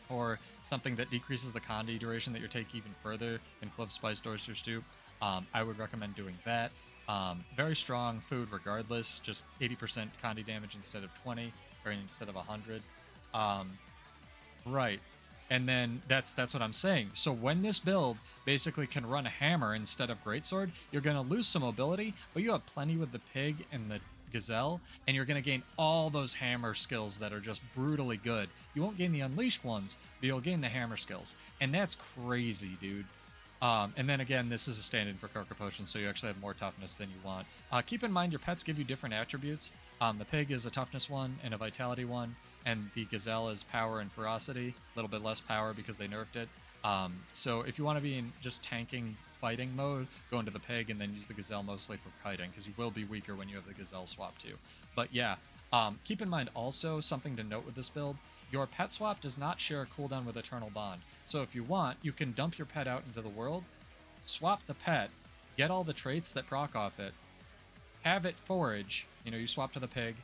or something that decreases the Condi duration that you take even further than Clove Spice Oyster Stew, I would recommend doing that. Very strong food regardless, just 80% Condi damage instead of 20, or instead of 100. Right. And then that's what I'm saying. So when this build basically can run a hammer instead of greatsword, you're going to lose some mobility, but you have plenty with the pig and the gazelle, and you're going to gain all those hammer skills that are just brutally good. You won't gain the unleashed ones, but you'll gain the hammer skills. And that's crazy, dude. And then again, this is a stand-in for Carca Potion, so you actually have more toughness than you want. Keep in mind your pets give you different attributes. The pig is a toughness one and a vitality one, and the gazelle is power and ferocity, a little bit less power because they nerfed it. So if you want to be in just tanking fighting mode, go into the pig and then use the gazelle mostly for kiting, because you will be weaker when you have the gazelle swap too. But yeah, keep in mind also something to note with this build. Your pet swap does not share a cooldown with Eternal Bond. So if you want, you can dump your pet out into the world, swap the pet, get all the traits that proc off it, have it forage, you swap to the pig,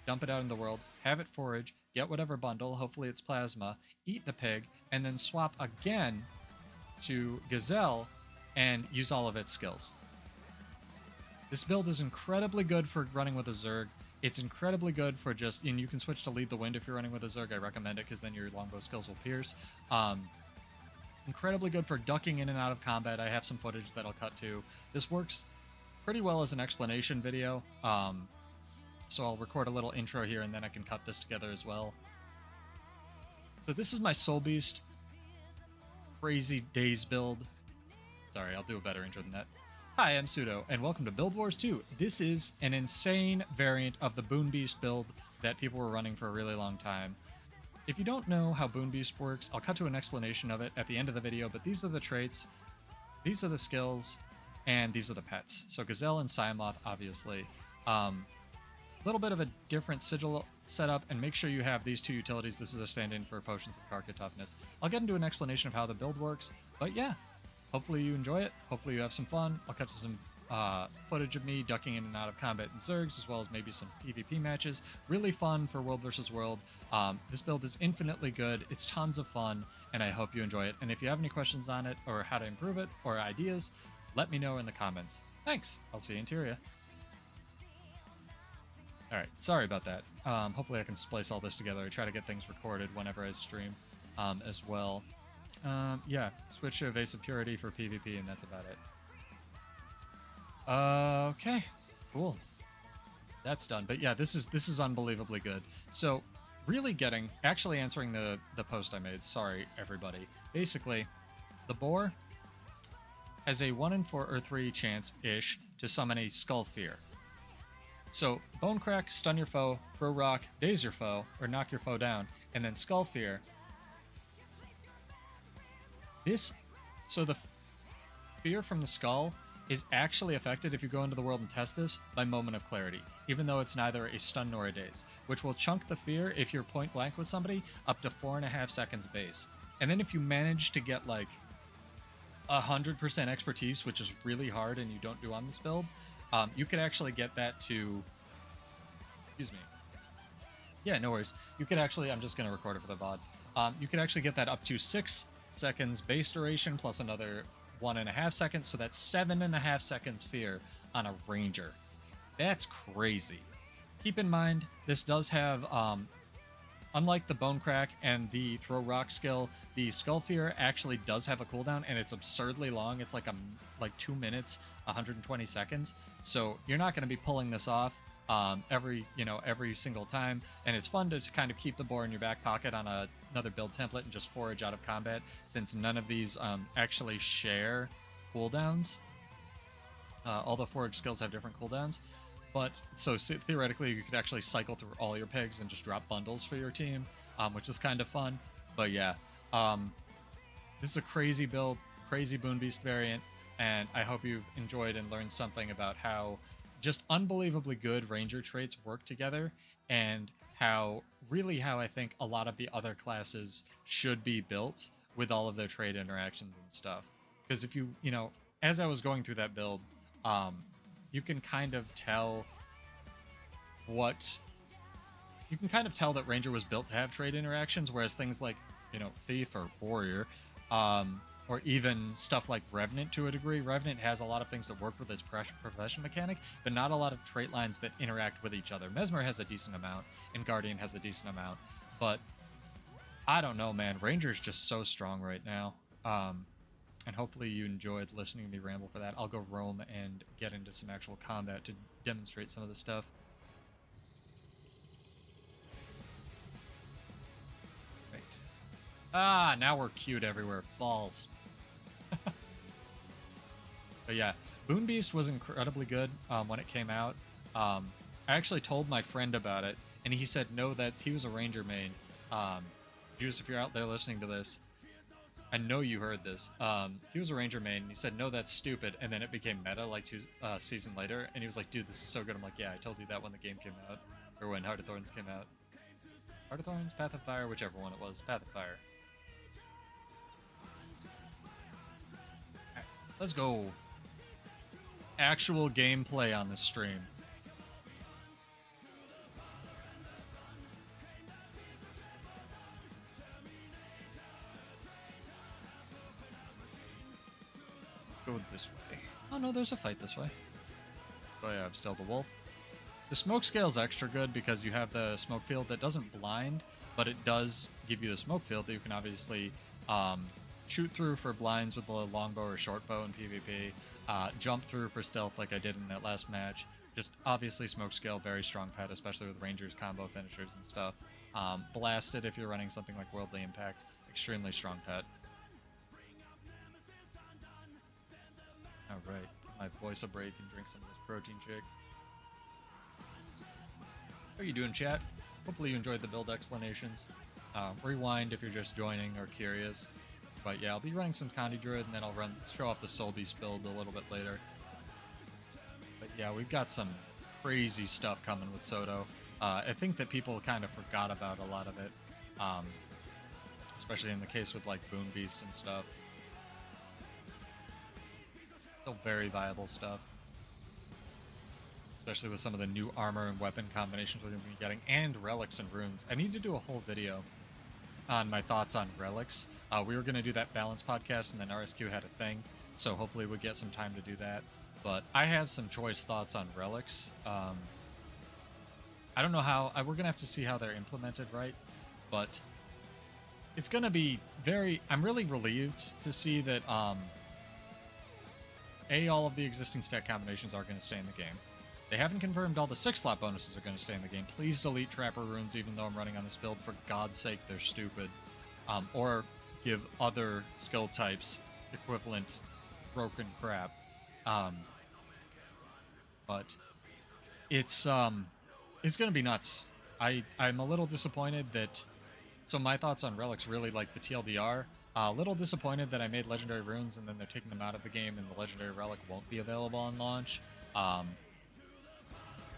dump it out in the world, have it forage, get whatever bundle, hopefully it's plasma, eat the pig, and then swap again to Gazelle and use all of its skills. This build is incredibly good for running with a Zerg. It's incredibly good for just, and you can switch to Lead the Wind if you're running with a Zerg. I recommend it because then your longbow skills will pierce. Incredibly good for ducking in and out of combat. I have some footage that I'll cut to. This works pretty well as an explanation video. So I'll record a little intro here and then I can cut this together as well. So this is my Soul Beast Crazy Days build. Sorry, I'll do a better intro than that. Hi, I'm Pseudo, and welcome to Build Wars 2. This is an insane variant of the Boon Beast build that people were running for a really long time. If you don't know how Boon Beast works, I'll cut to an explanation of it at the end of the video, but these are the traits, these are the skills, and these are the pets. So Gazelle and Simoth, obviously. A little bit of a different sigil setup, and make sure you have these 2 utilities. This is a stand-in for Potions of Carca Toughness. I'll get into an explanation of how the build works, but yeah. Hopefully you enjoy it. Hopefully you have some fun. I'll cut to some footage of me ducking in and out of combat in Zergs, as well as maybe some PvP matches. Really fun for World vs. World. This build is infinitely good. It's tons of fun, and I hope you enjoy it. And if you have any questions on it, or how to improve it, or ideas, let me know in the comments. Thanks. I'll see you in Tyria. Alright, sorry about that. Hopefully I can splice all this together. I try to get things recorded whenever I stream as well. Yeah, switch to Evasive Purity for PvP, and that's about it. Okay, cool. That's done. But yeah, this is unbelievably good. So, really actually answering the post I made. Sorry, everybody. Basically, the boar has a 1 in 4 or 3 chance-ish to summon a Skull Fear. So, Bone Crack, stun your foe, throw rock, daze your foe, or knock your foe down, and then Skull Fear. So the fear from the skull is actually affected if you go into the world and test this by Moment of Clarity, even though it's neither a stun nor a daze, which will chunk the fear if you're point blank with somebody up to 4.5 seconds base. And then if you manage to get like 100% expertise, which is really hard and you don't do on this build, you could actually get that to, excuse me. Yeah, no worries. You could actually, I'm just going to record it for the VOD. You could actually get that up to 6 seconds base duration plus another 1.5 seconds, so that's 7.5 seconds fear on a ranger. That's crazy. Keep in mind, this does have unlike the bone crack and the throw rock skill, the skull fear actually does have a cooldown, and it's absurdly long. It's like 2 minutes, 120 seconds. So you're not going to be pulling this off every single time, and it's fun to kind of keep the boar in your back pocket on another build template and just forage out of combat, since none of these actually share cooldowns. All the forage skills have different cooldowns. But so theoretically, you could actually cycle through all your pigs and just drop bundles for your team, which is kind of fun. But yeah, this is a crazy build, crazy Boon Beast variant, and I hope you've enjoyed and learned something about how just unbelievably good ranger traits work together, and how I think a lot of the other classes should be built with all of their trait interactions and stuff. Because if you as I was going through that build, you can kind of tell that Ranger was built to have trade interactions, whereas things like, Thief or Warrior, or even stuff like Revenant to a degree. Revenant has a lot of things that work with its profession mechanic, but not a lot of trait lines that interact with each other. Mesmer has a decent amount, and Guardian has a decent amount, but I don't know, man. Ranger's just so strong right now. And hopefully you enjoyed listening to me ramble for that. I'll go roam and get into some actual combat to demonstrate some of this stuff. Right. Ah, now we're queued everywhere. Balls. But yeah, Boon Beast was incredibly good when it came out. I actually told my friend about it, and he said no, that he was a Ranger main. Juice, if you're out there listening to this, I know you heard this. He was a Ranger main, and he said, no, that's stupid. And then it became meta like 2 seasons later. And he was like, dude, this is so good. I'm like, yeah, I told you that when the game came out. Or when Heart of Thorns came out. Heart of Thorns? Path of Fire? Whichever one it was. Path of Fire. Right, let's go. Actual gameplay on this stream. Go this way. Oh no, there's a fight this way. Oh yeah, I'm still the wolf. The smoke scale is extra good because you have the smoke field that doesn't blind, but it does give you the smoke field that you can obviously shoot through for blinds with the longbow or shortbow in PvP, jump through for stealth like I did in that last match. Just obviously smoke scale, very strong pet, especially with rangers, combo finishers and stuff. Blasted if you're running something like Worldly Impact, extremely strong pet. Alright, give my voice a break and drink some of this protein shake. How are you doing, chat? Hopefully you enjoyed the build explanations. Rewind if you're just joining or curious. But yeah, I'll be running some Condi Druid, and then I'll show off the Soul Beast build a little bit later. But yeah, we've got some crazy stuff coming with Soto. I think that people kind of forgot about a lot of it. Especially in the case with like Boon Beast and stuff. Still very viable stuff. Especially with some of the new armor and weapon combinations we're going to be getting, and relics and runes. I need to do a whole video on my thoughts on relics. We were going to do that balance podcast, and then RSQ had a thing, so hopefully we'll get some time to do that. But I have some choice thoughts on relics. I don't know how... we're going to have to see how they're implemented right, but it's going to be very... I'm really relieved to see that... all of the existing stat combinations are going to stay in the game. They haven't confirmed all the 6-slot bonuses are going to stay in the game. Please delete Trapper Runes, even though I'm running on this build. For God's sake, they're stupid. Or give other skill types equivalent broken crap. But it's going to be nuts. I'm a little disappointed that... So my thoughts on relics, really like the TLDR. A little disappointed that I made legendary runes and then they're taking them out of the game and the legendary relic won't be available on launch.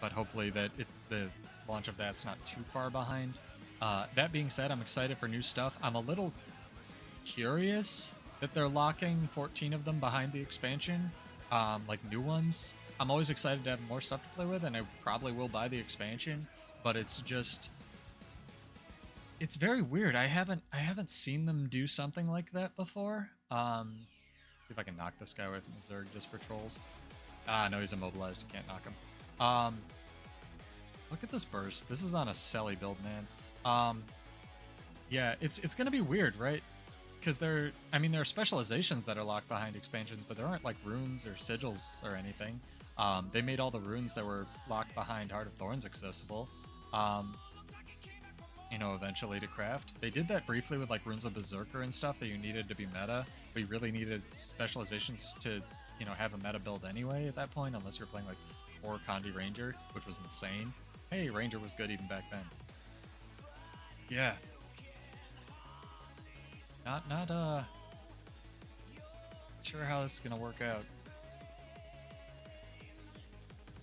But hopefully that the launch of that's not too far behind. That being said, I'm excited for new stuff. I'm a little curious that they're locking 14 of them behind the expansion, like new ones. I'm always excited to have more stuff to play with, and I probably will buy the expansion, but it's just... It's very weird. I haven't seen them do something like that before. See if I can knock this guy away from the Zerg just for trolls. Ah, no, he's immobilized. You can't knock him. Look at this burst. This is on a Selly build, man. Yeah, it's gonna be weird, right? Because there are specializations that are locked behind expansions, but there aren't like runes or sigils or anything. They made all the runes that were locked behind Heart of Thorns accessible. Um, eventually to craft. They did that briefly with like runes of Berserker and stuff that you needed to be meta, but you really needed specializations to, have a meta build anyway at that point, unless you're playing like or Condi Ranger, which was insane. Hey, Ranger was good even back then. Yeah. Not sure how this is gonna work out.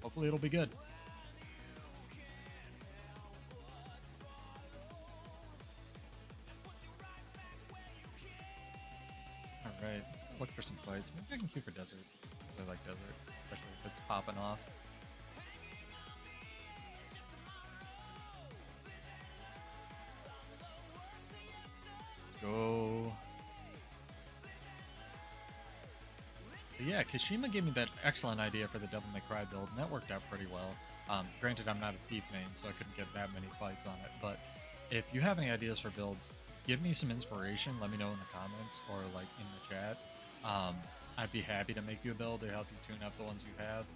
Hopefully it'll be good. Alright, let's look for some fights. Maybe I can queue for desert. I really like desert, especially if it's popping off. Let's go. But yeah, Kashima gave me that excellent idea for the Devil May Cry build, and that worked out pretty well. Granted, I'm not a thief main, so I couldn't get that many fights on it, but if you have any ideas for builds, give me some inspiration, let me know in the comments or like in the chat. I'd be happy to make you a build or help you tune up the ones you have.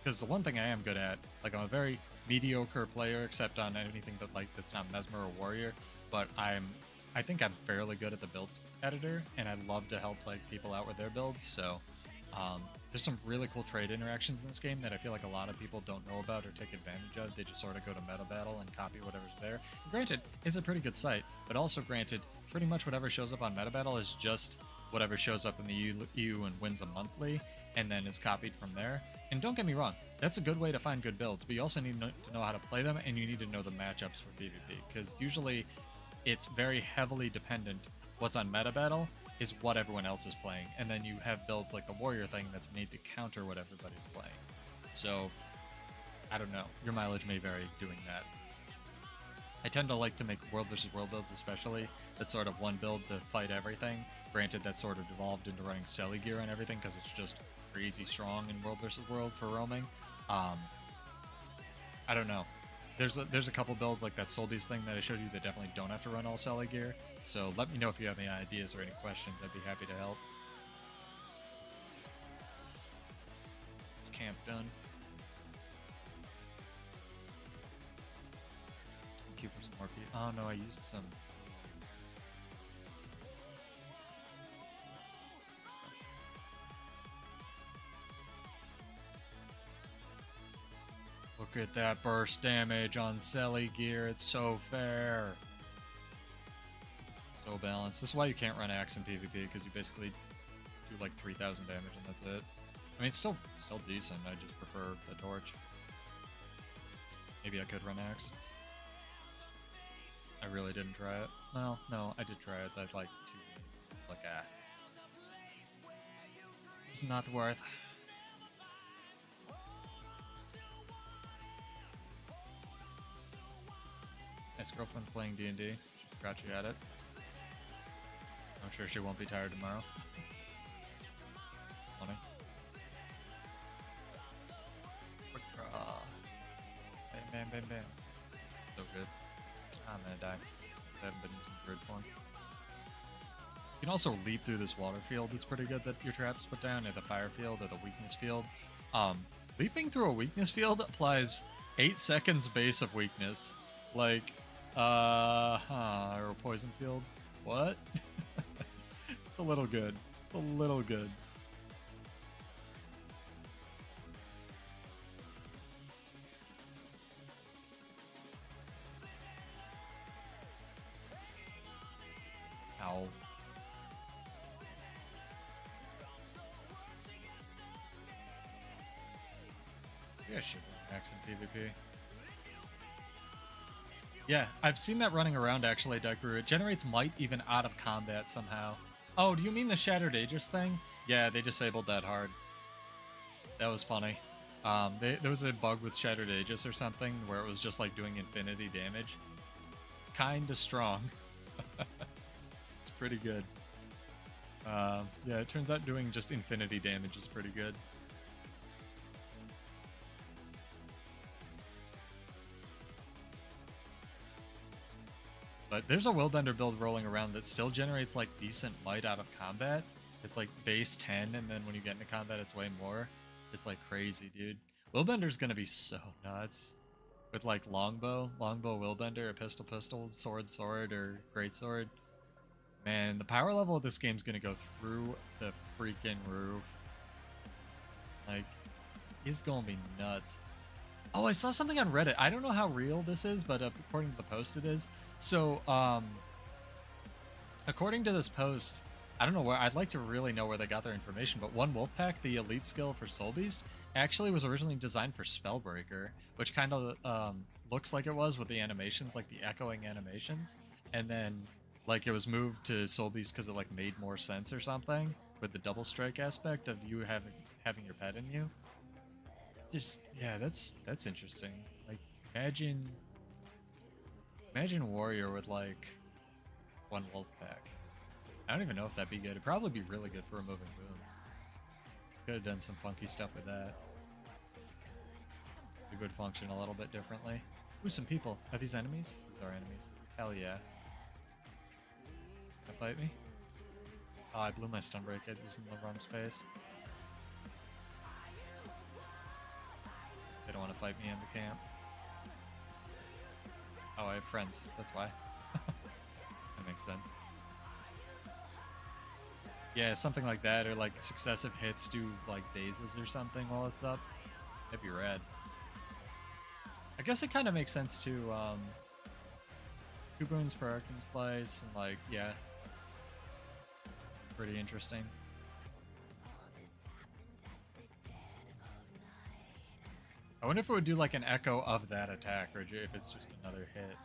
Because the one thing I am good at, like I'm a very mediocre player except on anything that's not Mesmer or Warrior, but I think I'm fairly good at the build editor, and I love to help like people out with their builds. So there's some really cool trade interactions in this game that I feel like a lot of people don't know about or take advantage of. They just sort of go to meta battle and copy whatever's there. And granted, it's a pretty good site, but also granted, pretty much whatever shows up on meta battle is just whatever shows up in the EU and wins a monthly, and then is copied from there. And don't get me wrong, that's a good way to find good builds, but you also need to know how to play them, and you need to know the matchups for PvP, because usually it's very heavily dependent. What's on meta battle is what everyone else is playing, and then you have builds like the warrior thing that's made to counter what everybody's playing. So I don't know, your mileage may vary doing that. I tend to like to make world versus world builds, especially that's sort of one build to fight everything. Granted, that sort of devolved into running Selly gear on everything because it's just crazy strong in world versus world for roaming. I don't know. There's a couple builds like that Soldies thing that I showed you that definitely don't have to run all Selly gear. So let me know if you have any ideas or any questions. I'd be happy to help. It's camp done. Thank you for some more people. Oh no, I used some. Look at that burst damage on Selly gear. It's so fair. So balanced. This is why you can't run axe in PvP, because you basically do like 3,000 damage and that's it. I mean, it's still decent. I just prefer the torch. Maybe I could run axe. I really didn't try it. Well, no, I did try it. I'd like 2 games. It's like, it's not worth. Nice girlfriend playing D&D. She forgot she had it. I'm sure she won't be tired tomorrow. It's funny. Quick draw. Bam, bam, bam, bam. So good. I'm gonna die. I haven't been using Druid form. You can also leap through this water field. It's pretty good that your traps put down, or the fire field, or the weakness field. Leaping through a weakness field applies 8 seconds base of weakness. Like, or a poison field. What? It's a little good. It's a little good. Ow. Yeah, shit, axe in PvP. Yeah, I've seen that running around actually, Daikryu. It generates might even out of combat somehow. Oh, do you mean the Shattered Aegis thing? Yeah, they disabled that hard. That was funny. There was a bug with Shattered Aegis or something where it was just like doing infinity damage. Kinda strong. It's pretty good. Yeah, it turns out doing just infinity damage is pretty good. But But there's a Willbender build rolling around that still generates like decent might out of combat. It's like base 10, and then when you get into combat, it's way more. It's like crazy, dude. Willbender's gonna be so nuts. With like longbow Willbender, a pistol, sword, or greatsword. Man, the power level of this game's gonna go through the freaking roof. Like, he's gonna be nuts. Oh, I saw something on Reddit. I don't know how real this is, but according to the post it is. So, according to this post, I don't know where, I'd like to really know where they got their information, but one Wolfpack, the elite skill for Soul Beast, actually was originally designed for Spellbreaker, which kind of looks like it was with the animations, like the echoing animations. And then, like, it was moved to Soul Beast because it, like, made more sense or something with the double strike aspect of you having your pet in you. Just, yeah, that's interesting. Like, imagine warrior with like one wolf pack. I don't even know if that'd be good. It'd probably be really good for removing wounds. Could have done some funky stuff with that. It would function a little bit differently. Ooh, some people. Are these enemies? These are enemies. Hell yeah. Wanna fight me? Oh, I blew my stun break. I was in the wrong space. They don't want to fight me in the camp. Oh, I have friends. That's why. That makes sense. Yeah, something like that, or like successive hits do like dazes or something while it's up. That'd be rad. I guess it kind of makes sense to 2 boons per Arcane Slice, and like, yeah. Pretty interesting. I wonder if it would do like an echo of that attack, or if it's just another hit.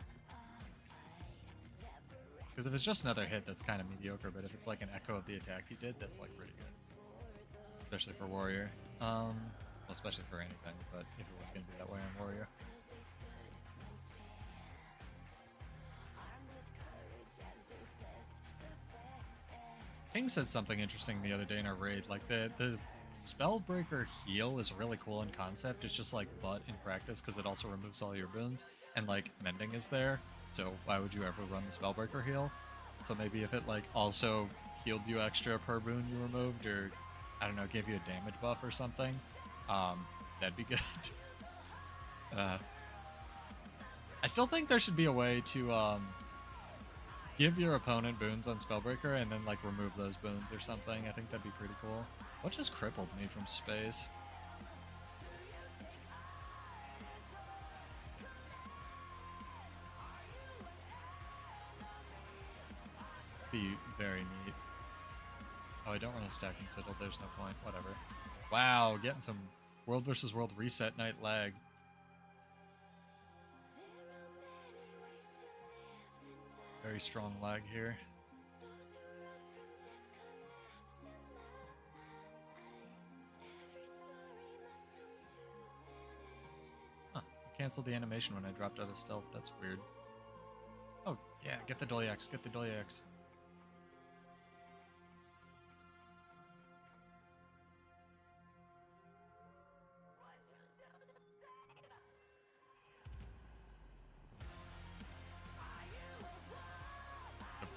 Because if it's just another hit, that's kind of mediocre, but if it's like an echo of the attack you did, that's like pretty good. Especially for Warrior. Well, especially for anything, but if it was going to be that way on Warrior. King said something interesting the other day in our raid, like the Spellbreaker heal is really cool in concept. It's just like butt in practice because it also removes all your boons, and like mending is there, so why would you ever run the Spellbreaker heal? So maybe if it like also healed you extra per boon you removed, or I don't know, gave you a damage buff or something, that'd be good. I still think there should be a way to give your opponent boons on Spellbreaker and then like remove those boons or something. I think that'd be pretty cool. What just crippled me from space? Be very neat. Oh, I don't run a stacking sigil. There's no point. Whatever. Wow, getting some world versus world reset night lag. Very strong lag here. Huh. Canceled the animation when I dropped out of stealth. That's weird. Oh, yeah. Get the Dolyax. Get the Dolyax.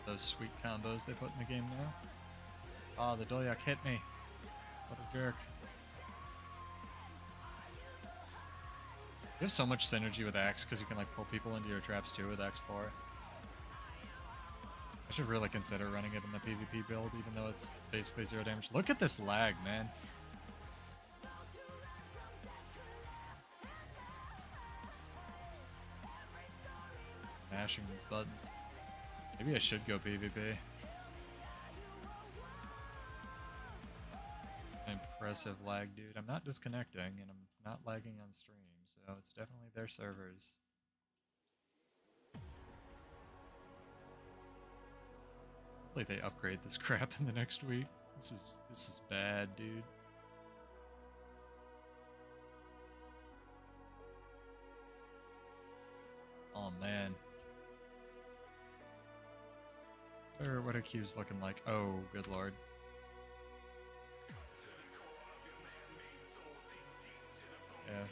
Those sweet combos they put in the game now. Oh, the Dolyak hit me. What a jerk. You have so much synergy with Axe because you can like pull people into your traps too with X4. I should really consider running it in the PvP build, even though it's basically 0 damage. Look at this lag, man. Mashing these buttons. Maybe I should go PvP. Impressive lag, dude. I'm not disconnecting, and I'm not lagging on stream, so it's definitely their servers. Hopefully they upgrade this crap in the next week. This is bad, dude. Oh man. What are queues looking like? Oh, good lord. Yeah,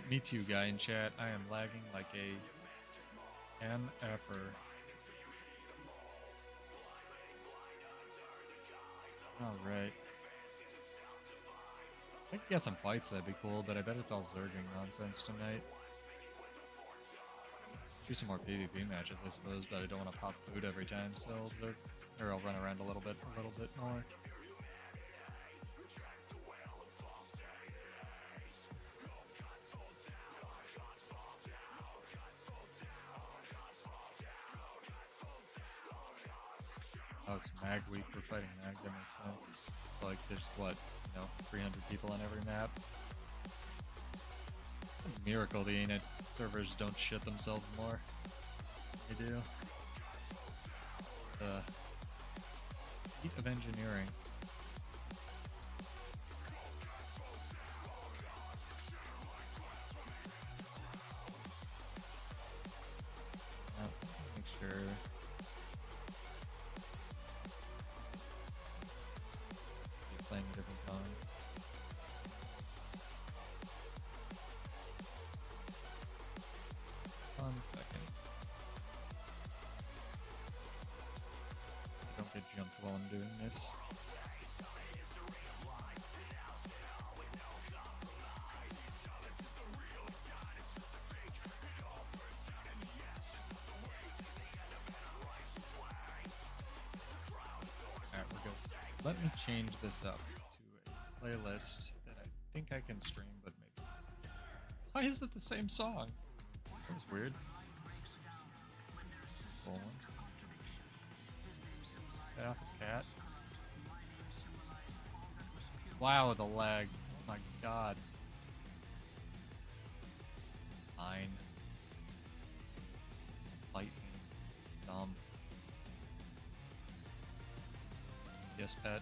me too, guy in chat. I am lagging like a MFer. Alright. I could get some fights, that'd be cool, but I bet it's all zerging nonsense tonight. Do some more PvP matches, I suppose, but I don't want to pop food every time, so I'll zerg, or I'll run around a little bit more. Oh, it's mag week, we're fighting mag, that makes sense. Like, there's what, 300 people on every map. A miracle the arenanet servers don't shit themselves more. They do. The feat of engineering. Make sure. You're playing a different song. 1 second. I don't get jumped while I'm doing this. Alright, we're good. Let me change this up to a playlist that I think I can stream, but maybe not. Why is it the same song? That was weird. Poland. Stay off his cat. Wow, the lag. Oh my god. Fine. Fight me. This is dumb. Yes, pet.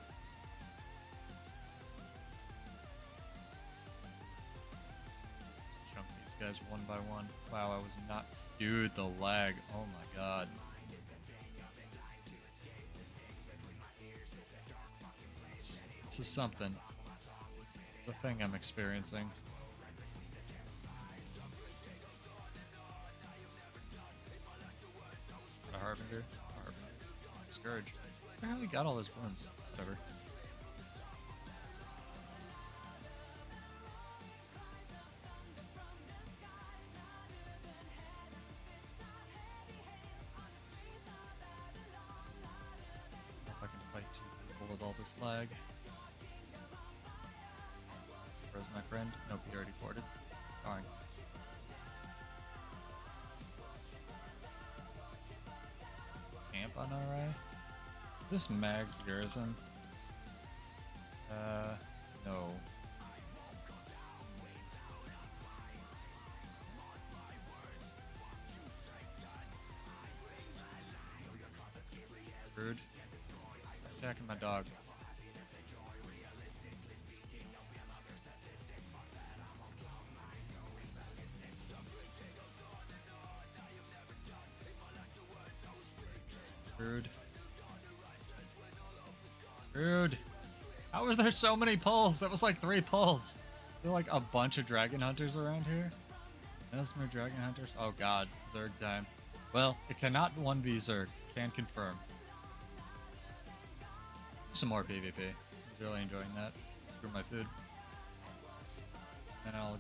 Chunk these guys one by one. Wow, I was not... Dude, the lag. Oh my god. This is something. The thing I'm experiencing. A harbinger? Scourge. Where have we got all those wounds? Whatever. If I can fight 2 people with all this lag. Where's my friend? Nope, he already boarded. Darn. Camp on RI? Is this Mag's Garrison? No. Rude. Attacking my dog. Rude. Rude. How are there so many pulls? That was like 3 pulls. Is there like a bunch of dragon hunters around here? Mesmer dragon hunters? Oh god, Zerg time. Well, it cannot 1v Zerg. Can confirm. Some more PvP. I was really enjoying that. Screw my food. And I'll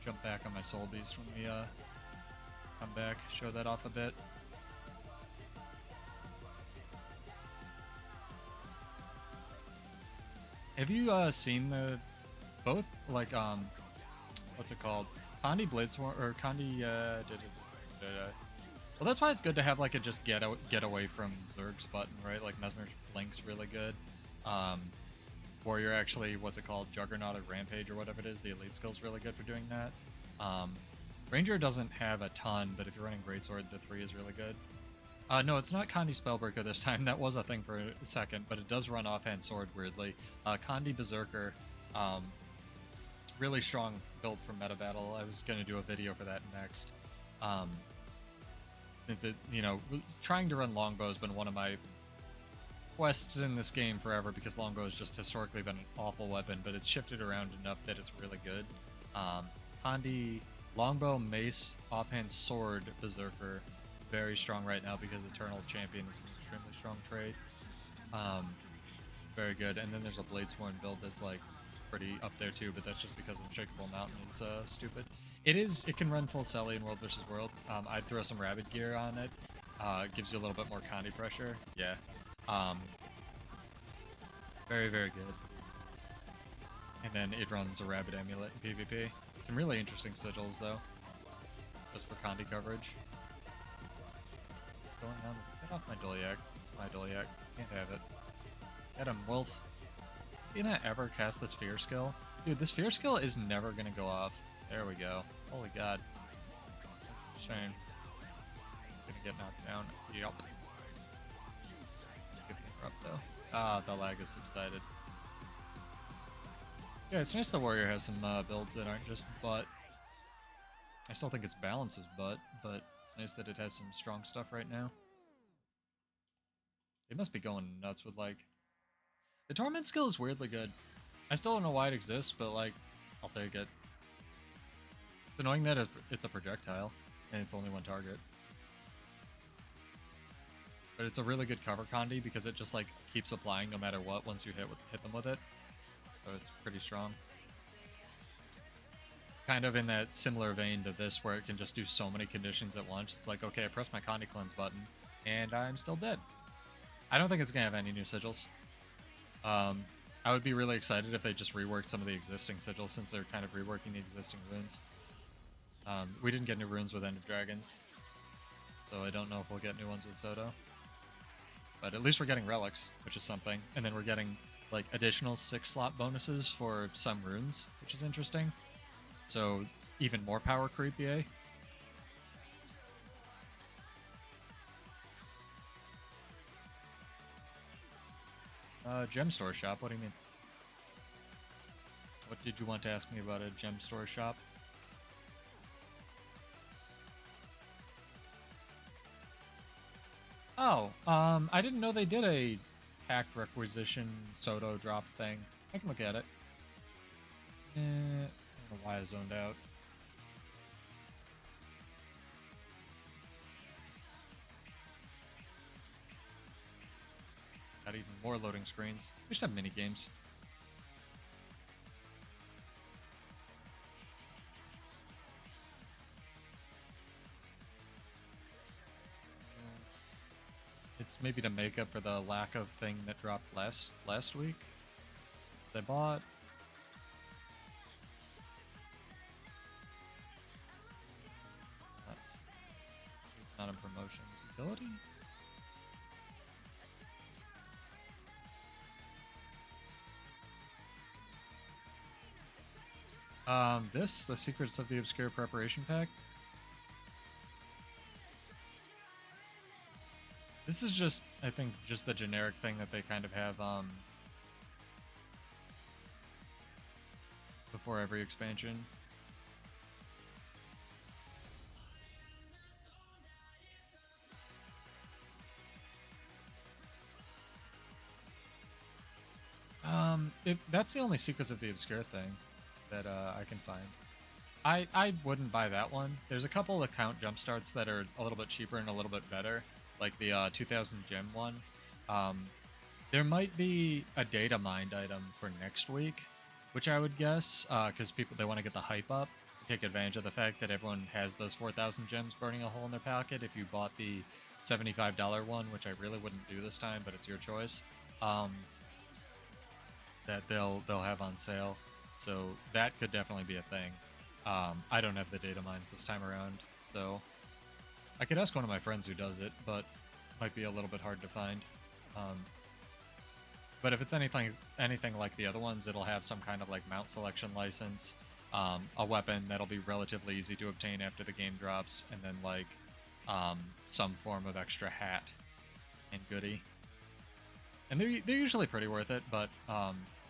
jump back on my soul beast when we come back. Show that off a bit. Have you seen the both like what's it called? Kandi Bladeswarm or Kandi well, that's why it's good to have like a just get away from Zerg's button, right? Like Mesmer's Blink's really good. Warrior actually, what's it called? Juggernaut or Rampage or whatever it is, the elite skill's really good for doing that. Ranger doesn't have a ton, but if you're running Greatsword, the 3 is really good. No, it's not Kandi Spellbreaker this time. That was a thing for a second, but it does run Offhand Sword weirdly. Kandi Berserker, really strong build for meta battle. I was going to do a video for that next. Since it, trying to run longbow has been one of my quests in this game forever because longbow has just historically been an awful weapon, but it's shifted around enough that it's really good. Kandi, longbow, mace, offhand sword, berserker, very strong right now because Eternal Champion is an extremely strong trade. very good. And then there's a Bladesworn build that's like pretty up there too, but that's just because Unshakable Mountain is stupid. It can run full Selly in World vs. World. I'd throw some Rabid gear on it. It gives you a little bit more Condi pressure. Yeah. Very, very good. And then it runs a Rabid Amulet in PvP. Some really interesting sigils though, just for Condi coverage. What's going on? Get off my Doliac. It's my Doliac. Can't have it. Get him, Wolf. You not ever cast this Fear skill? Dude, this Fear skill is never gonna go off. There we go. Holy god. Shame. Gonna get knocked down. Yup. Good interrupt though. Ah, the lag has subsided. Yeah, it's nice the Warrior has some builds that aren't just butt. I still think its balance is butt, but it's nice that it has some strong stuff right now. They must be going nuts with, like... The Torment skill is weirdly good. I still don't know why it exists, but, like, I'll take it. It's annoying that it's a projectile, and it's only one target. But it's a really good cover Condi because it just, like, keeps applying no matter what once you hit them with it. So it's pretty strong. Kind of in that similar vein to this, where it can just do so many conditions at once. It's like, okay, I press my Condi Cleanse button, and I'm still dead. I don't think it's going to have any new sigils. I would be really excited if they just reworked some of the existing sigils, since they're kind of reworking the existing runes. We didn't get new runes with End of Dragons, so I don't know if we'll get new ones with Soto. But at least we're getting relics, which is something. And then we're getting like additional 6-slot bonuses for some runes, which is interesting. So even more power creep, yay. Gem store shop, what do you mean? What did you want to ask me about a gem store shop? Oh, I didn't know they did a packed requisition Soto drop thing. I can look at it. I don't know why I zoned out. Got even more loading screens. We should have mini games. It's maybe to make up for the lack of thing that dropped last week. I bought. It's not in promotions. Utility? The Secrets of the Obscure Preparation Pack. This is just, I think, just the generic thing that they kind of have, before every expansion. That's the only Secrets of the Obscure thing that I can find. I wouldn't buy that one. There's a couple of account jumpstarts that are a little bit cheaper and a little bit better, like the 2000 gem one. There might be a data mined item for next week, which I would guess, because they want to get the hype up, take advantage of the fact that everyone has those 4,000 gems burning a hole in their pocket. If you bought the $75 one, which I really wouldn't do this time, but it's your choice, that they'll have on sale. So that could definitely be a thing. I don't have the data mines this time around, so I could ask one of my friends who does it, but it might be a little bit hard to find. But if it's anything like the other ones, it'll have some kind of like mount selection license, a weapon that'll be relatively easy to obtain after the game drops, and then like some form of extra hat and goodie. And they're usually pretty worth it, but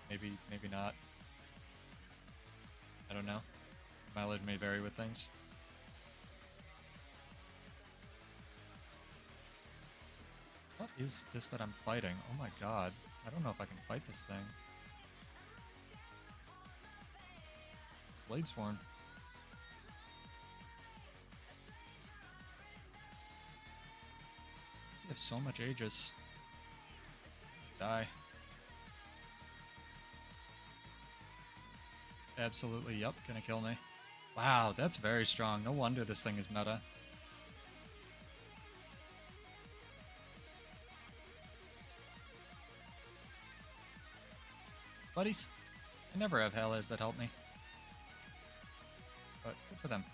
maybe not. I don't know. Mileage may vary with things. What is this that I'm fighting? Oh my god. I don't know if I can fight this thing. Bladesworn. You have so much Aegis. Die. absolutely, yep, gonna kill me. Wow, that's very strong. No wonder this thing is meta. Buddies, I never have allies that help me. But good for them.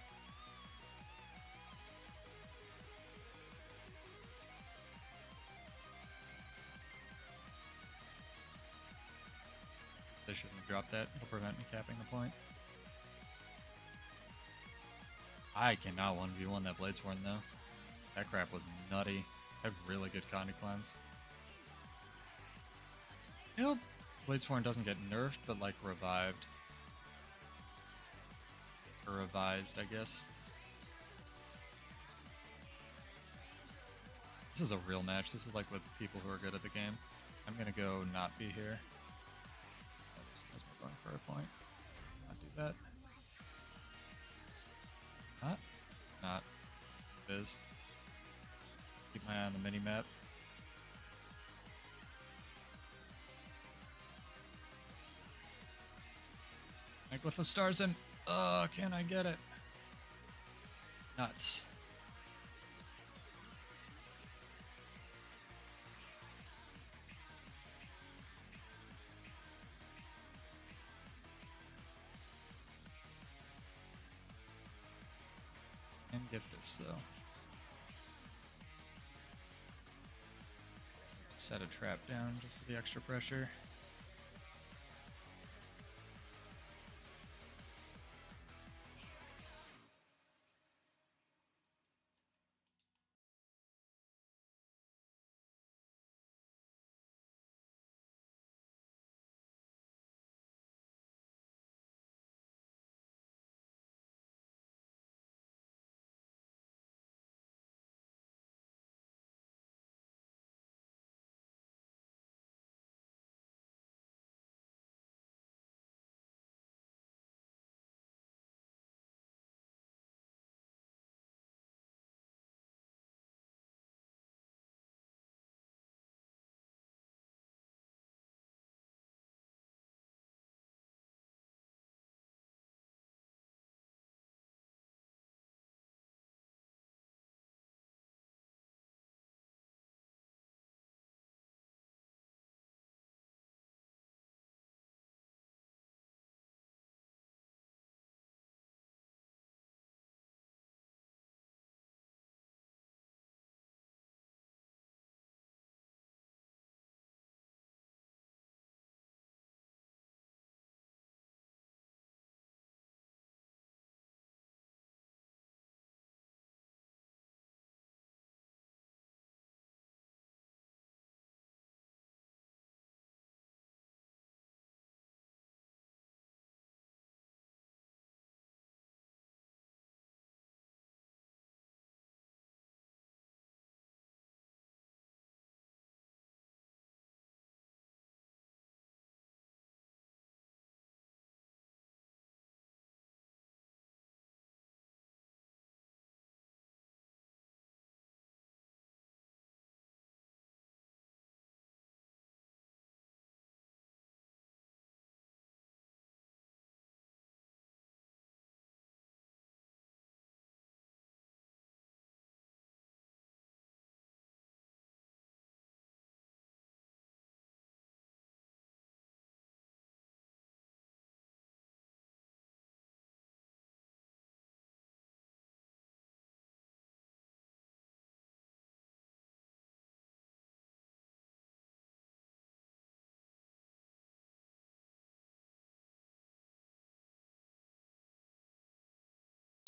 I shouldn't have dropped that. It'll prevent me capping the point. I cannot 1v1 that Bladesworn though. That crap was nutty. Had really good Condy cleanse. I hope Bladesworn doesn't get nerfed, but like revived. Or revised, I guess. This is a real match. This is like with people who are good at the game. I'm gonna go not be here. That's me going for a point. Not do that. Not? It's not. It's the keep my eye on the mini map. Glyph of stars in. Can I get it? Nuts. And get this though. Set a trap down just for the extra pressure.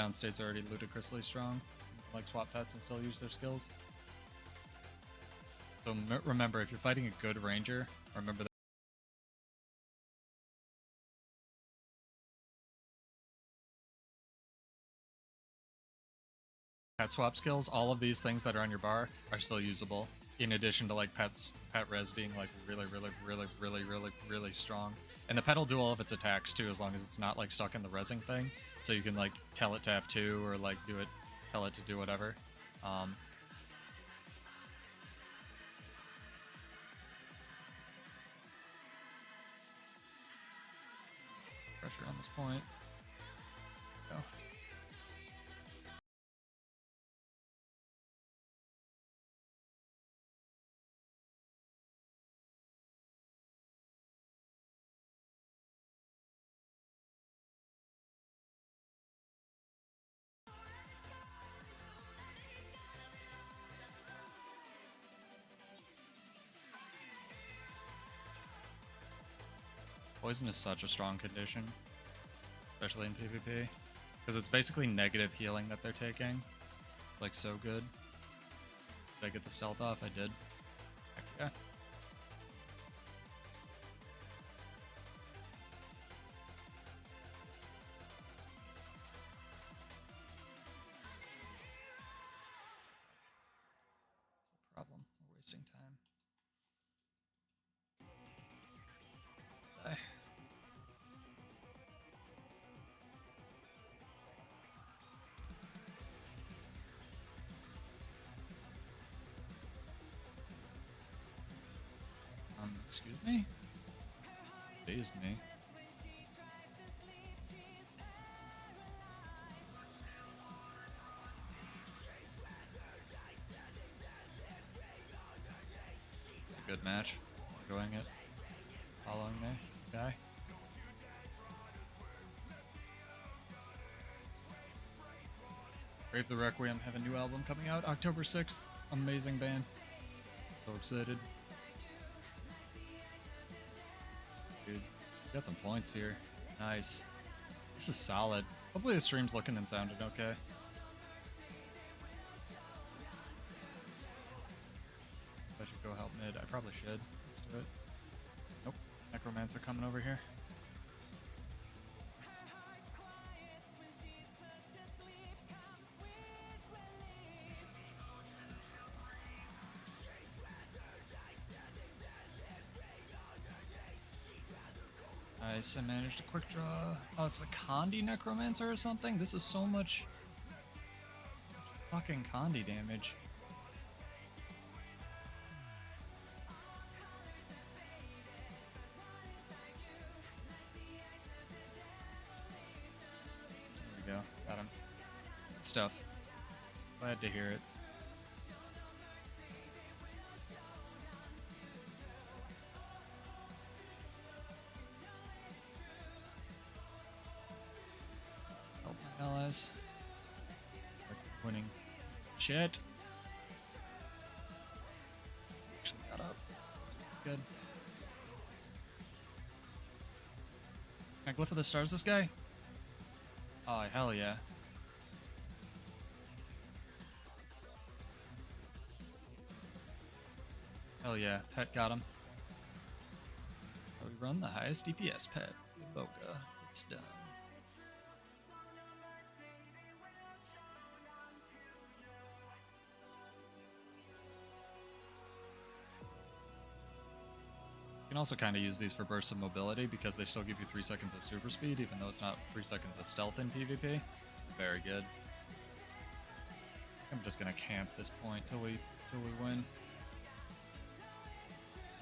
Downstate's already ludicrously strong. Like swap pets and still use their skills. So remember, if you're fighting a good ranger, remember that pet swap skills, all of these things that are on your bar are still usable. In addition to like pet res being like really strong. And the pet will do all of its attacks too, as long as it's not like stuck in the resing thing. So you can like tell it to have 2 or like tell it to do whatever. pressure on this point. Go. Poison is such a strong condition, especially in PvP, because it's basically negative healing that they're taking. Like, so good. Did I get the stealth off? I did. Heck yeah. That's a problem. We're wasting time. Die. Excuse me? Dazed me. It's a good match. Enjoying it. Following me. Guy. Brave the Requiem have a new album coming out October 6th. Amazing band. So excited. Dude, got some points here. Nice. This is solid. Hopefully the stream's looking and sounding okay. I should go help mid. I probably should. Let's do it. Nope. Necromancer coming over here. Nice, I managed a quick draw. Oh, it's a Condi Necromancer or something? This is so much fucking Condi damage. There we go, got him. Good stuff. Glad to hear it. Allies. Winning. Shit. Actually got up. Good. Can I glyph of the stars this guy? Oh, hell yeah. Hell yeah. Pet got him. We run the highest DPS pet. Boga. It's done. You can also kind of use these for bursts of mobility because they still give you 3 seconds of super speed, even though it's not 3 seconds of stealth in PvP. Very good. I'm just gonna camp this point till we win.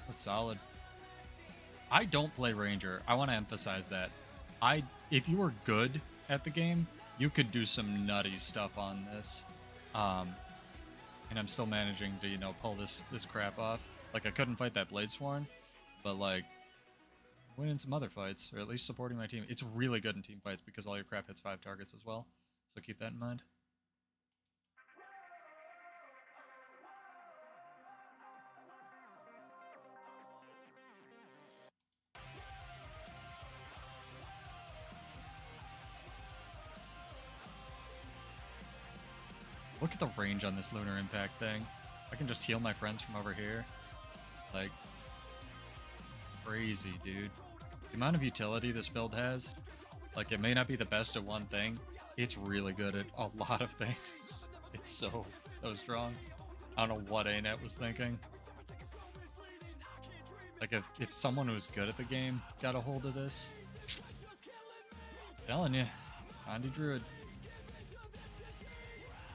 That's solid. I don't play Ranger. I want to emphasize that. If you were good at the game, you could do some nutty stuff on this. And I'm still managing to, you know, pull this crap off. Like, I couldn't fight that Bladesworn. But, like, winning some other fights, or at least supporting my team. It's really good in team fights because all your crap hits 5 targets as well. So keep that in mind. Look at the range on this Lunar Impact thing. I can just heal my friends from over here. Like, crazy, dude. The amount of utility this build has, like, it may not be the best at one thing. It's really good at a lot of things. It's so strong. I don't know what arenanet was thinking. Like, if someone who's good at the game got a hold of this, telling you, Condi Druid.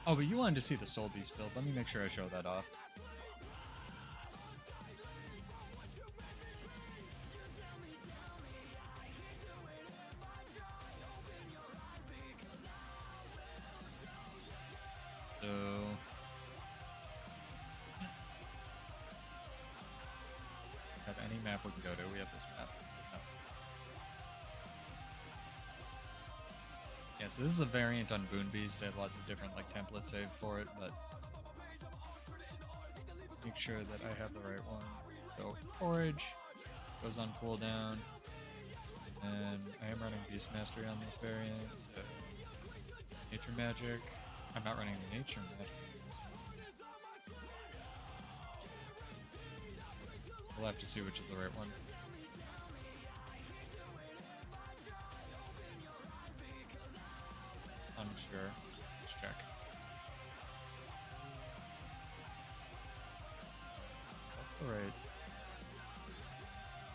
Oh, but you wanted to see the Soul Beast build. Let me make sure I show that off. map we can go to. We have this map. No. Yeah, so this is a variant on Boon Beast. I have lots of different like templates saved for it, but make sure that I have the right one. So forage goes on cooldown, and I am running Beast Mastery on this variant. So nature magic. I'm not running nature magic. We'll have to see which is the right one. Unsure. Let's check. That's the right.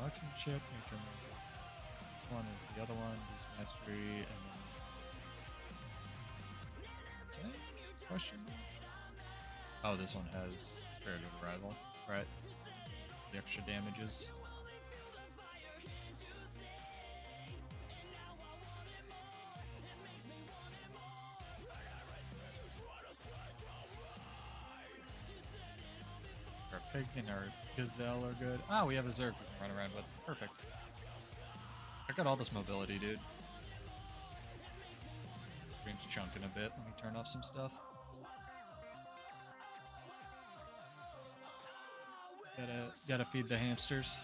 Marksmanship, nature magic. This one is the other one, Beast Mastery, and then same question mark? Oh, this one has Spirit of Arrival. Right. The extra damages. Our pig and our gazelle are good. Ah, we have a zerg we can run around with. Perfect. Check out all this mobility, dude. Screen's chunking a bit. Let me turn off some stuff. Gotta feed the hamsters.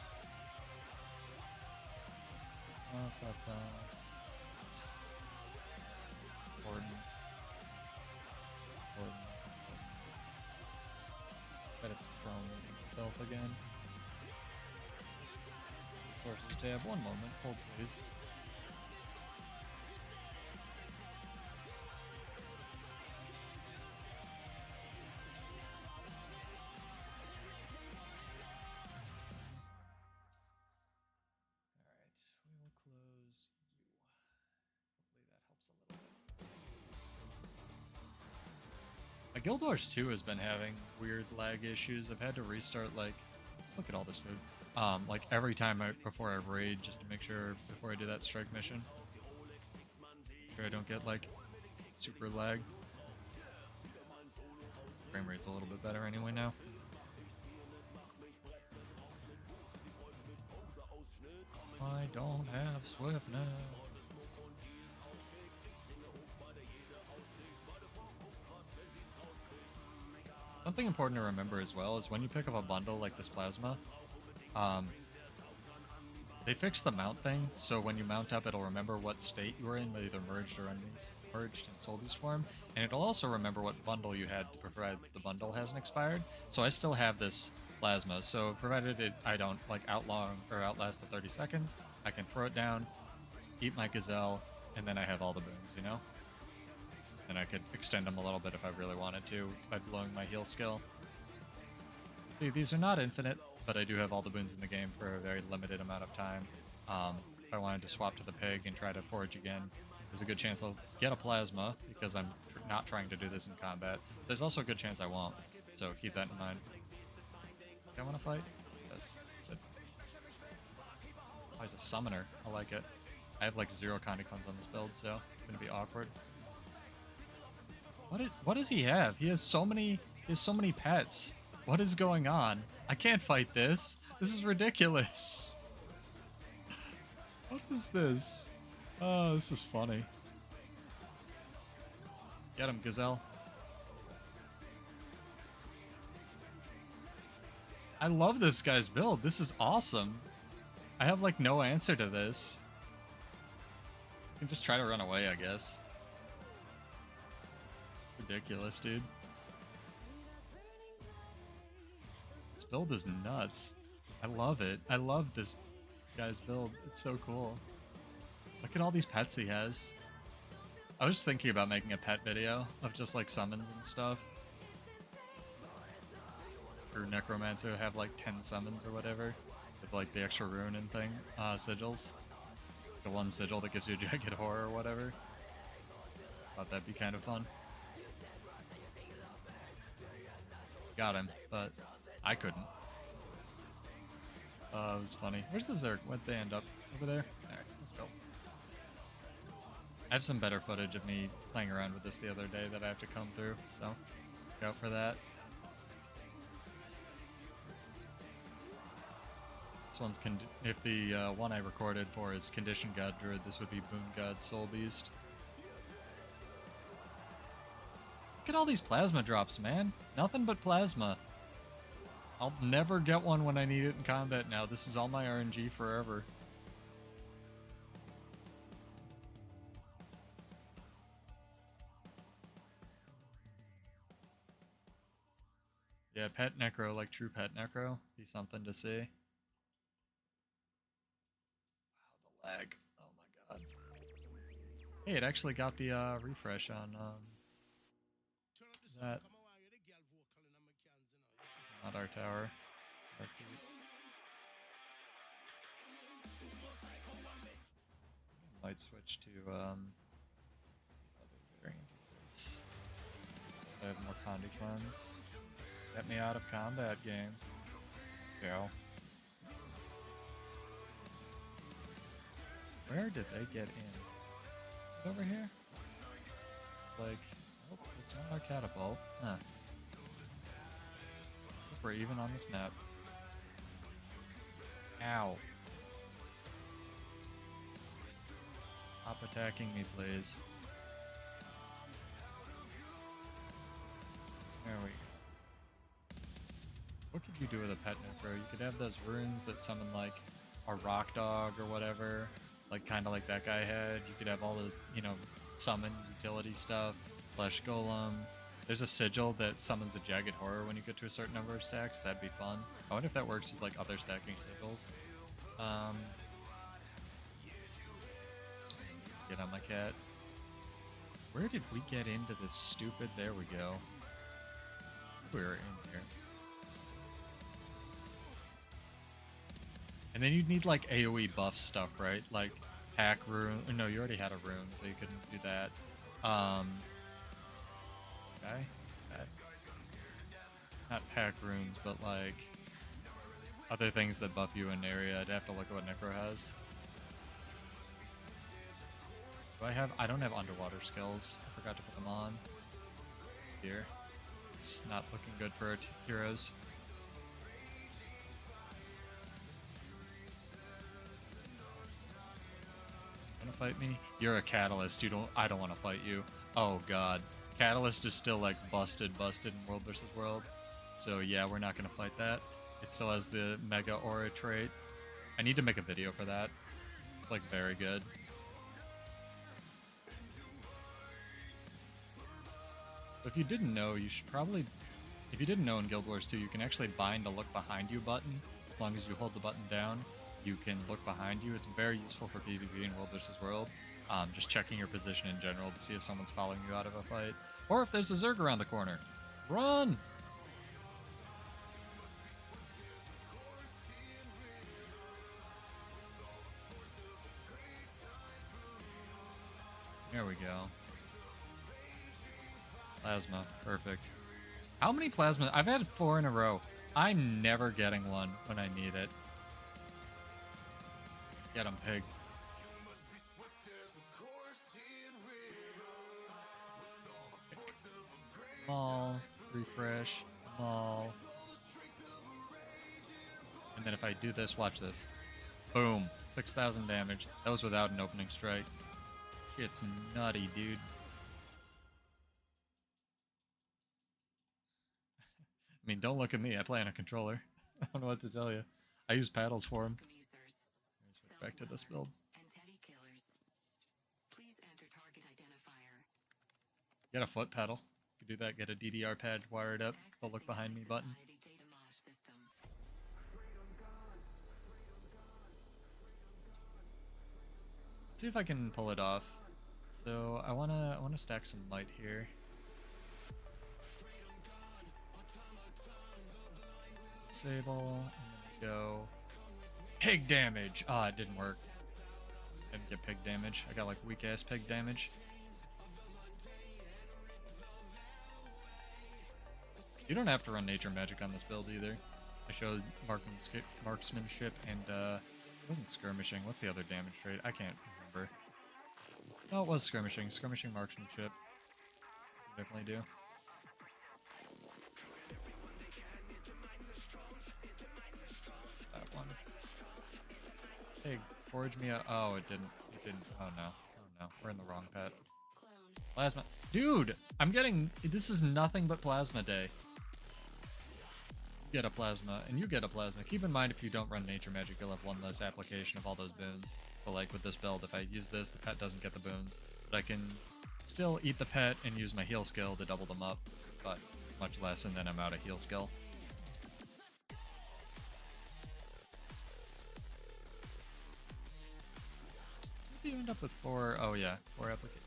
Oh, that's important. Bet it's prone itself again. Resources tab. One moment, hold please. Close you. Hopefully that helps a little bit. Guild Wars 2 has been having weird lag issues. I've had to restart, like, look at all this food. Like every time before I raid, just to make sure before I do that strike mission. Make sure I don't get like super lag. Frame rate's a little bit better anyway now. I don't have swiftness. Something important to remember as well is when you pick up a bundle like this plasma, they fixed the mount thing, so when you mount up, it'll remember what state you were in, either merged or merged in soul beast form, and it'll also remember what bundle you had to provide the bundle hasn't expired. So I still have this plasma, so provided I don't like outlast the 30 seconds, I can throw it down, eat my gazelle, and then I have all the boons, you know? And I could extend them a little bit if I really wanted to by blowing my heal skill. See, these are not infinite, but I do have all the boons in the game for a very limited amount of time. If I wanted to swap to the pig and try to forage again, there's a good chance I'll get a plasma because I'm not trying to do this in combat. There's also a good chance I won't, so keep that in mind. Do I want to fight? Yes. But... oh, he's a summoner. I like it. I have like 0 Conticons on this build, so it's going to be awkward. What does he have? He has so many pets. What is going on? I can't fight this. This is ridiculous. What is this? Oh, this is funny. Get him, Gazelle. I love this guy's build. This is awesome. I have like no answer to this. I can just try to run away, I guess. Ridiculous, dude. This build is nuts. I love it. I love this guy's build. It's so cool. Look at all these pets he has. I was thinking about making a pet video of just like summons and stuff. For Necromancer, have like 10 summons or whatever. With like the extra rune and thing. Sigils. The one sigil that gives you a jagged horror or whatever. Thought that'd be kind of fun. Got him, but I couldn't. It was funny. Where's the Zerg? Where'd they end up? Over there? Alright, let's go. I have some better footage of me playing around with this the other day that I have to comb through, so look out for that. This one's if the one I recorded for is Condition God Druid, this would be Boon God Soul Beast. Look at all these plasma drops, man. Nothing but plasma. I'll never get one when I need it in combat now. This is all my RNG forever. Yeah, pet necro, like true pet necro. Be something to see. Wow, the lag. Oh my god. Hey, it actually got the refresh on that. This is not our tower. Might switch to other variant of this. So I have more Condi cleanse. Get me out of combat, game. Go. Where did they get in? Is it over here? Like, oh, it's not our catapult. Huh. We're even on this map. Ow. Stop attacking me, please. There we go. What could you do with a pet necro? You could have those runes that summon like a rock dog or whatever, like kind of like that guy had. You could have all the, you know, summon utility stuff, flesh golem. There's a sigil that summons a jagged horror when you get to a certain number of stacks. That'd be fun. I wonder if that works with like other stacking sigils. Get on my cat. Where did we get into this stupid? There we go. We're in here. And then you'd need like AoE buff stuff, right? Like hack rune. No, you already had a rune, so you couldn't do that. Okay. Not pack runes, but like other things that buff you in an area. I'd have to look at what Necro has. Do I have? I don't have underwater skills. I forgot to put them on. Here. It's not looking good for our heroes. Wanna fight me? You're a catalyst. I don't want to fight you. Oh god. Catalyst is still like busted in World vs. World. So yeah, we're not gonna fight that. It still has the Mega Aura trait. I need to make a video for that. It's like very good. So if you didn't know, you should probably... If you didn't know in Guild Wars 2, you can actually bind a look behind you button. As long as you hold the button down, you can look behind you. It's very useful for PvP in World vs. World. Just checking your position in general to see if someone's following you out of a fight. Or if there's a Zerg around the corner. Run! There we go. Plasma. Perfect. How many plasma? I've had 4 in a row. I'm never getting one when I need it. Get him, pig. Maul. Refresh. Maul. And then if I do this, watch this. Boom. 6,000 damage. That was without an opening strike. Shit's nutty, dude. I mean, don't look at me. I play on a controller. I don't know what to tell you. I use paddles for him. Switch back to this build. Get a foot pedal. You can do that. Get a DDR pad wired up. The look behind me button. Let's see if I can pull it off. So I wanna stack some might here. Disable, and then go pig damage. Ah, it didn't work. Didn't get pig damage. I got like weak ass pig damage. You don't have to run nature magic on this build either. I showed marksmanship and it wasn't skirmishing. What's the other damage trait? I can't remember. No, it was skirmishing. Skirmishing marksmanship. Definitely do. That one. Pig, forge me a... Oh, it didn't. It didn't. Oh, no. Oh, no. We're in the wrong pet. Plasma. Dude, I'm getting... This is nothing but plasma day. You get a plasma, and you get a plasma. Keep in mind, if you don't run nature magic, you'll have one less application of all those boons. So, like, with this build, if I use this, the pet doesn't get the boons. But I can still eat the pet and use my heal skill to double them up. But it's much less, and then I'm out of heal skill. What do you end up with 4? Oh, yeah. 4 applications.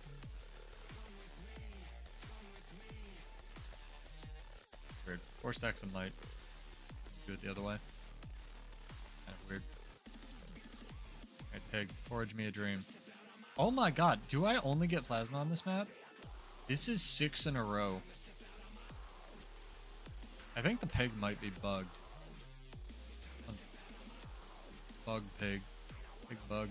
Weird. 4 stacks of might. Do it the other way. Kind of weird. Alright, pig. Forge me a dream. Oh my god. Do I only get plasma on this map? This is 6 in a row. I think the pig might be bugged. Bug pig. Big bug.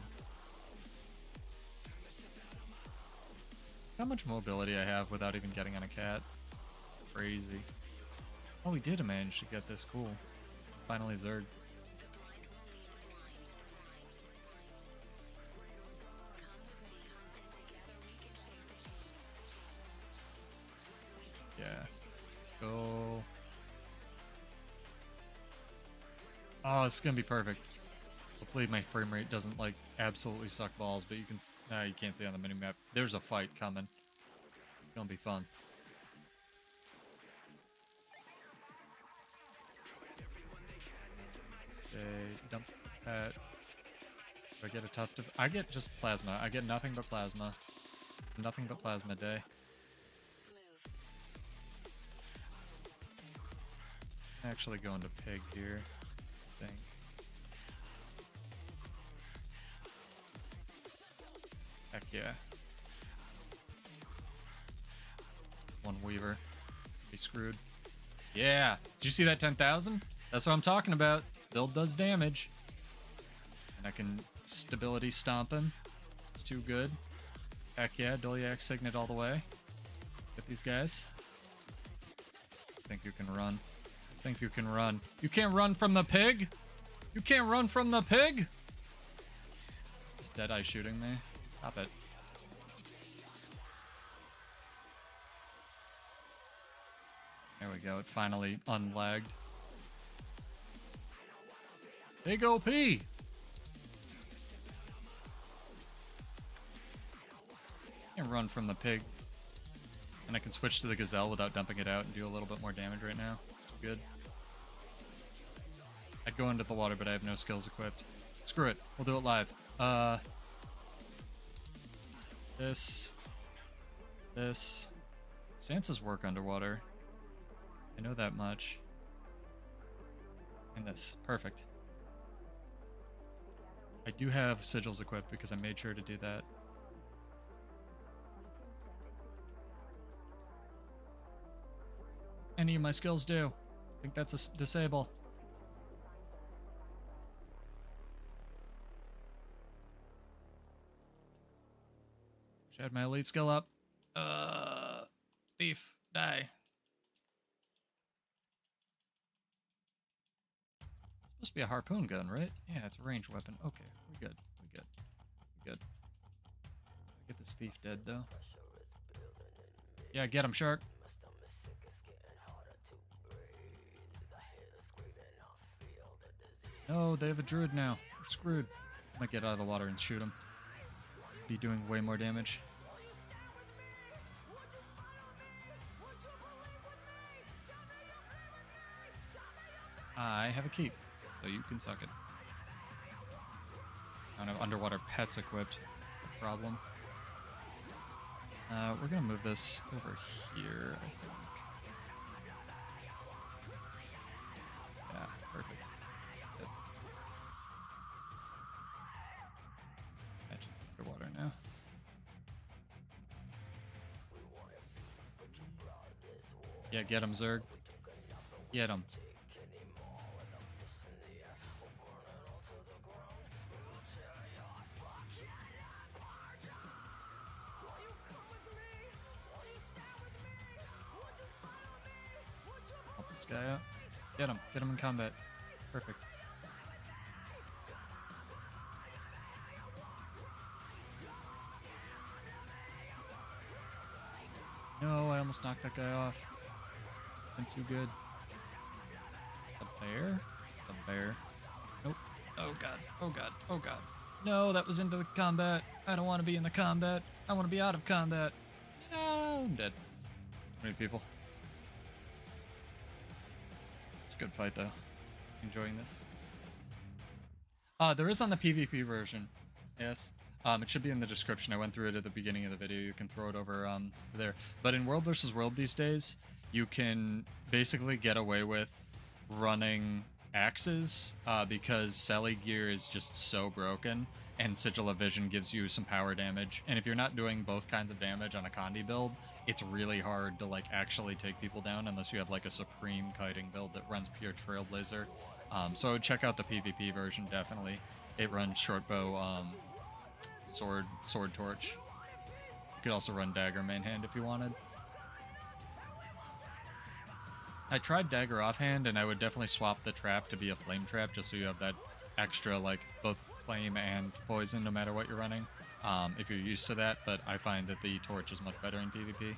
How much mobility I have without even getting on a cat. Crazy. Oh, we did manage to get this. Cool. Finally Zerg. Yeah. Go. Oh, this is gonna be perfect. Hopefully my frame rate doesn't, like, absolutely suck balls, but you can... Nah, you can't see on the minimap. There's a fight coming. It's gonna be fun. Stay. Dump pet. Do I get a tuft of... I get just plasma. I get nothing but plasma. Nothing but plasma day. I'm actually going to pig here, I think. Heck yeah. One weaver. Be screwed. Yeah! Did you see that 10,000? That's what I'm talking about. Build does damage. And I can stability stomp him. It's too good. Heck yeah, Dolyak Signet all the way. Get these guys. I think you can run. I think you can run. You can't run from the pig? You can't run from the pig? Is Deadeye shooting me? Stop it. There we go. It finally unlagged. Big OP! Can't run from the pig. And I can switch to the gazelle without dumping it out and do a little bit more damage right now. It's too good. I'd go into the water, but I have no skills equipped. Screw it. We'll do it live. This. Stances work underwater. I know that much. And this. Perfect. I do have sigils equipped because I made sure to do that. Any of my skills do. I think that's a disable. Should add my elite skill up. Thief, die. It's supposed to be a harpoon gun, right? Yeah, it's a ranged weapon. Okay, we're good. We're good. We're good. Get this thief dead, though. Yeah, get him, shark. No, they have a druid now. We're screwed. Might get out of the water and shoot him. Be doing way more damage. I have a keep, so you can suck it. I don't have underwater pets equipped. No problem. We're gonna move this over here, I think. Yeah, perfect. Good. Matches the underwater now. Yeah, get him, Zerg. Get him. Help this guy out. Get him. Get him in combat. Perfect. almost knocked that guy off. Been too good. It's a bear? It's a bear. Nope. Oh god. Oh god. Oh god. No, that was into the combat. I don't want to be in the combat. I want to be out of combat. No, I'm dead. Too many people. It's a good fight though. Enjoying this. There is on the PvP version. Yes. It should be in the description. I went through it at the beginning of the video. You can throw it over there. But in World vs. World these days, you can basically get away with running axes because Selly gear is just so broken, and Sigil of Vision gives you some power damage. And if you're not doing both kinds of damage on a Condi build, it's really hard to like actually take people down unless you have like a supreme kiting build that runs pure Trailblazer. So I would check out the PvP version, definitely. It runs short bow, sword torch. You could also run dagger main hand if you wanted. I tried dagger offhand, and I would definitely swap the trap to be a flame trap, just so you have that extra, like, both flame and poison no matter what you're running, if you're used to that, but I find that the torch is much better in PvP.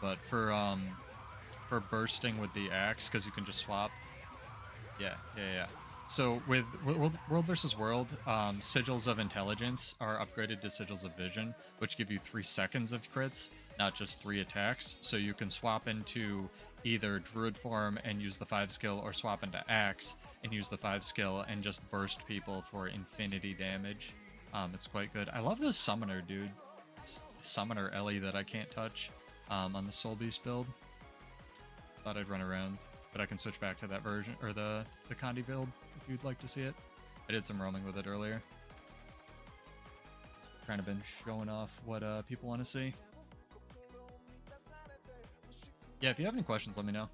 But for bursting with the axe, because you can just swap. Yeah. So with World vs. World, Sigils of Intelligence are upgraded to Sigils of Vision, which give you 3 seconds of crits, not just 3 attacks. So you can swap into either Druid form and use the 5 skill, or swap into Axe and use the 5 skill and just burst people for infinity damage. It's quite good. I love this Summoner, dude. It's Summoner Ellie that I can't touch on the Soul Beast build. Thought I'd run around, but I can switch back to that version, or the Condi build, if you'd like to see it. I did some roaming with it earlier. Kind of been showing off what people want to see. Yeah, if you have any questions, let me know.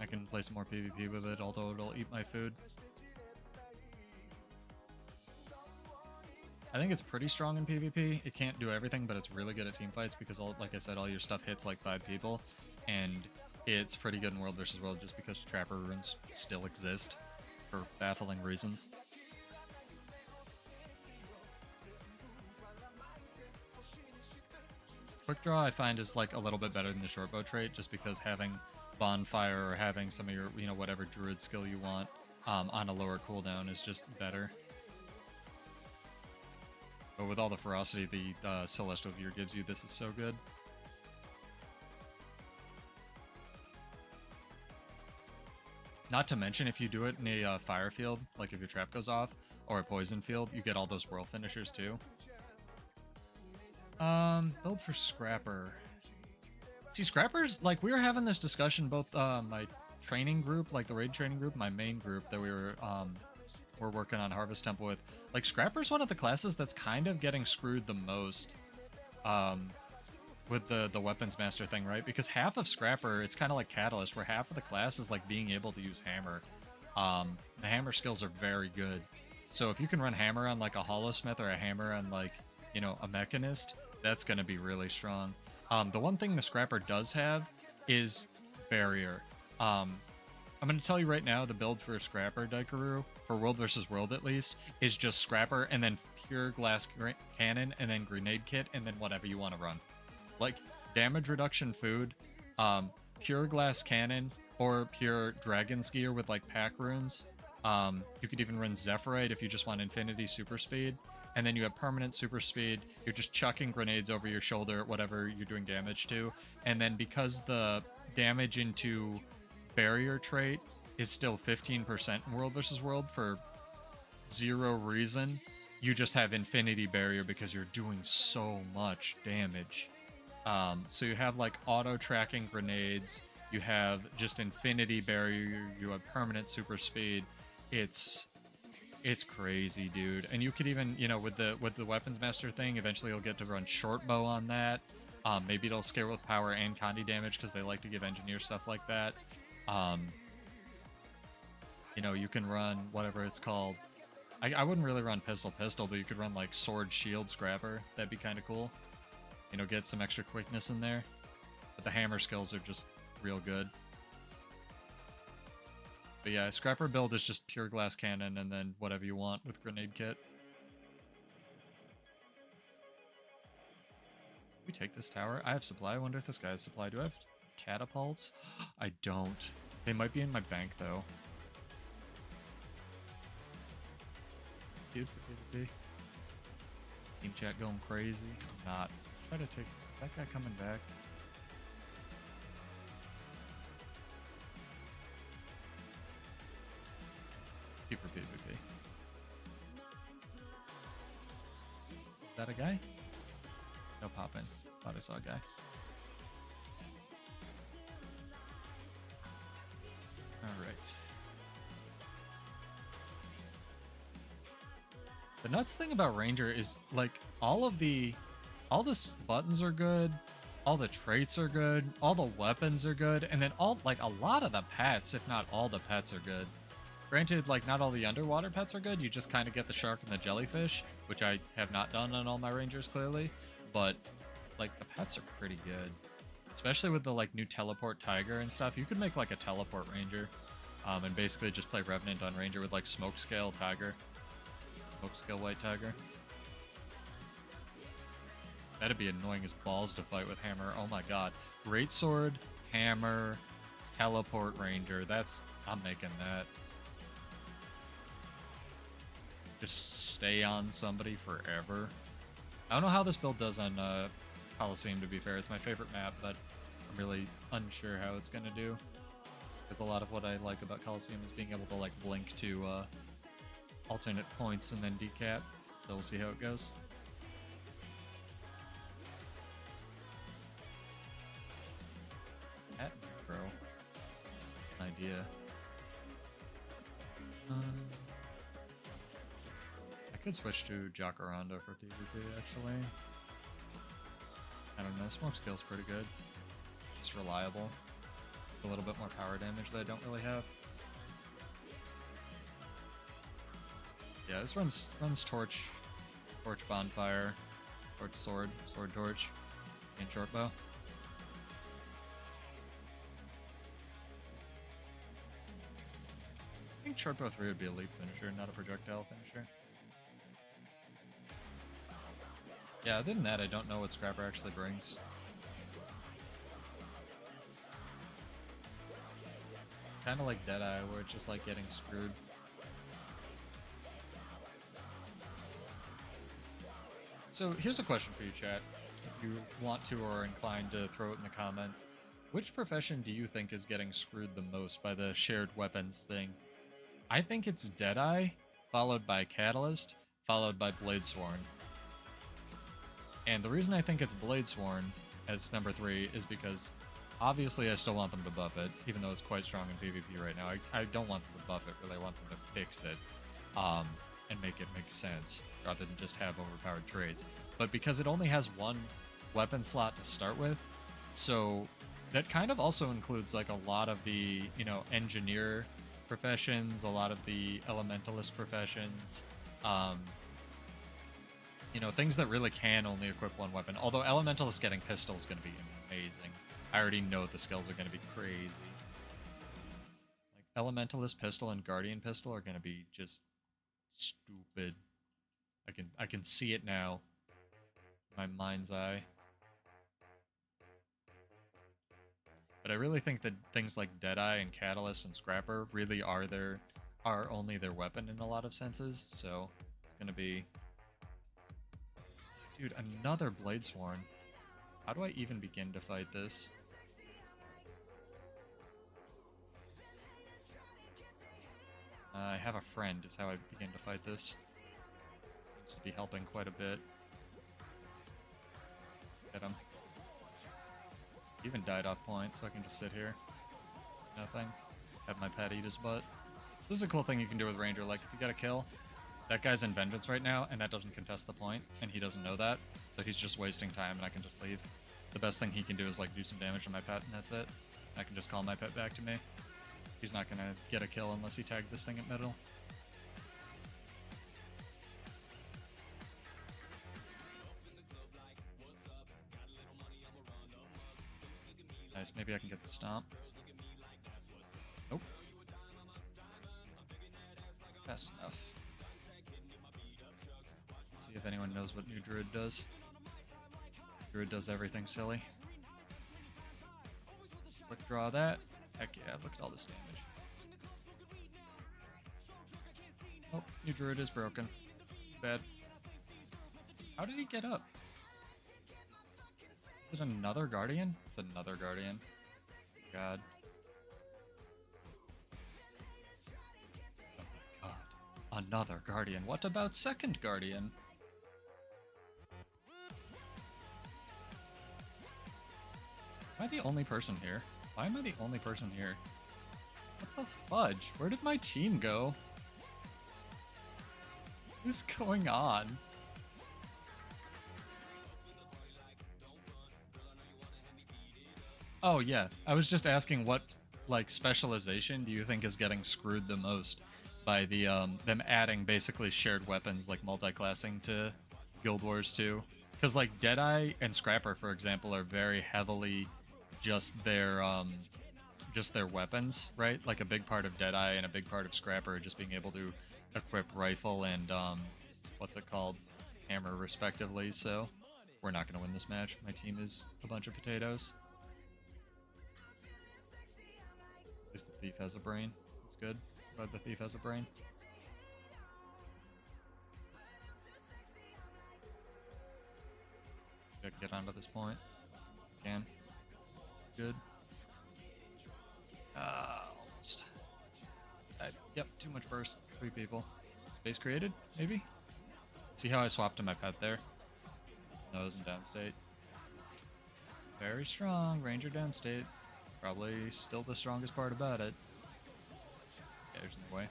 I can play some more PvP with it, although it'll eat my food. I think it's pretty strong in PvP. It can't do everything, but it's really good at team fights because, like I said, all your stuff hits like 5 people, and it's pretty good in World vs. World just because Trapper runes still exist for baffling reasons. Quick Draw I find is like a little bit better than the short bow trait, just because having Bonfire or having some of your, whatever Druid skill you want on a lower cooldown is just better. But with all the ferocity the Celestial Gear gives you, this is so good. Not to mention, if you do it in a fire field, like if your trap goes off, or a poison field, you get all those whirl finishers too. Build for Scrapper. See, Scrappers, like, we were having this discussion, both my training group, like the raid training group, my main group that we're working on Harvest Temple with. Like, Scrapper's one of the classes that's kind of getting screwed the most with the weapons master thing, right? Because half of Scrapper, it's kind of like Catalyst, where half of the class is like being able to use hammer. The hammer skills are very good. So if you can run hammer on like a Hollowsmith, or a hammer on like, a Mechanist, that's going to be really strong. The one thing the Scrapper does have is Barrier. I'm going to tell you right now, the build for Scrapper Daikaru, for World vs. World at least, is just Scrapper and then pure glass cannon and then grenade kit and then whatever you want to run. Like, damage reduction food, pure glass cannon, or pure dragon's gear with like pack runes. You could even run Zephyrite if you just want infinity super speed. And then you have permanent super speed. You're just chucking grenades over your shoulder, whatever you're doing damage to. And then because the damage into barrier trait is still 15% in World vs. World for 0 reason, you just have infinity barrier because you're doing so much damage. So you have like auto tracking grenades, you have just infinity barrier, you have permanent super speed. It's crazy, dude. And you could even, with the weapons master thing, eventually you'll get to run short bow on that. Maybe it'll scale with power and Condi damage because they like to give engineer stuff like that. You can run whatever it's called. I wouldn't really run pistol, but you could run like sword shield Scrapper. That'd be kind of cool. Get some extra quickness in there. But the hammer skills are just real good. But yeah, Scrapper build is just pure glass cannon and then whatever you want with grenade kit. We take this tower. I have supply. I wonder if this guy has supply. Do I have catapults? I don't. They might be in my bank though. Dude, for PvP. Team chat going crazy. Not. Try to take. Is that guy coming back? Keep for PvP. Is that a guy? No poppin'. Thought I saw a guy. Alright. The nuts thing about Ranger is like all the buttons are good, all the traits are good, all the weapons are good, and then all like a lot of the pets, if not all the pets, are good. Granted, like not all the underwater pets are good, you just kind of get the shark and the jellyfish, which I have not done on all my Rangers clearly, but like the pets are pretty good. Especially with the like new teleport tiger and stuff, you could make like a teleport Ranger and basically just play Revenant on Ranger with like smoke scale tiger. Smoke scale white tiger. That'd be annoying as balls to fight with hammer. Oh my god. Great sword, hammer, teleport Ranger. I'm making that. Just stay on somebody forever. I don't know how this build does on Coliseum, to be fair. It's my favorite map, but I'm really unsure how it's gonna do. Because a lot of what I like about Coliseum is being able to like blink to alternate points and then decap. So we'll see how it goes. At bro. Idea. I could switch to Jacaranda for PvP actually. I don't know, smoke skill's pretty good. Just reliable. A little bit more power damage that I don't really have. Yeah, this runs torch, bonfire, torch sword, torch, and short bow. I think short bow 3 would be a leap finisher, not a projectile finisher. Yeah, other than that, I don't know what Scrapper actually brings. Kind of like Deadeye, where it's just like getting screwed. So here's a question for you, chat. If you want to or are inclined to throw it in the comments. Which profession do you think is getting screwed the most by the shared weapons thing? I think it's Deadeye, followed by Catalyst, followed by Bladesworn. And the reason I think it's Bladesworn as number 3 is because obviously I still want them to buff it, even though it's quite strong in PvP right now. I don't want them to buff it, really. I want them to fix it and make it make sense, rather than just have overpowered traits. But because it only has one weapon slot to start with, so that kind of also includes like a lot of the, you know, engineer professions, a lot of the elementalist professions, you know, things that really can only equip one weapon. Although elementalist getting pistol is going to be amazing. I already know the skills are going to be crazy. Like elementalist pistol and guardian pistol are going to be just stupid. I can see it now. My mind's eye. But I really think that things like Deadeye and Catalyst and Scrapper really are only their weapon in a lot of senses. So it's gonna be, dude, another Bladesworn. How do I even begin to fight this? I have a friend is how I begin to fight this. Seems to be helping quite a bit. Get him. He even died off point, so I can just sit here. Nothing. Have my pet eat his butt. This is a cool thing you can do with Ranger. Like, if you get a kill, that guy's in Vengeance right now, and that doesn't contest the point, and he doesn't know that, so he's just wasting time, and I can just leave. The best thing he can do is, like, do some damage to my pet, and that's it. I can just call my pet back to me. He's not gonna get a kill unless he tagged this thing at middle. Nice, maybe I can get the stomp. Nope. Fast enough. Let's see if anyone knows what new Druid does. Druid does everything silly. Quick draw that. Heck yeah, look at all this damage. Oh, your Druid is broken. Too bad. How did he get up? Is it another Guardian? It's another Guardian. God. Oh my god. Another Guardian. What about second Guardian? Am I the only person here? Why am I the only person here? What the fudge? Where did my team go? What is going on? Oh yeah, I was just asking what like specialization do you think is getting screwed the most by the them adding basically shared weapons like multi-classing to Guild Wars 2? Because like Deadeye and Scrapper, for example, are very heavily just their weapons, right? Like a big part of Deadeye and a big part of Scrapper are just being able to equip rifle and what's it called, hammer respectively. So we're not going to win this match. My team is a bunch of potatoes. At least the thief has a brain. That's good. Glad the thief has a brain. Get onto this point. Can. Good. Almost. Yep, too much burst. 3 people. Space created, maybe? See how I swapped to my pet there? Nose and downstate. Very strong. Ranger downstate. Probably still the strongest part about it. Yeah, there's no way.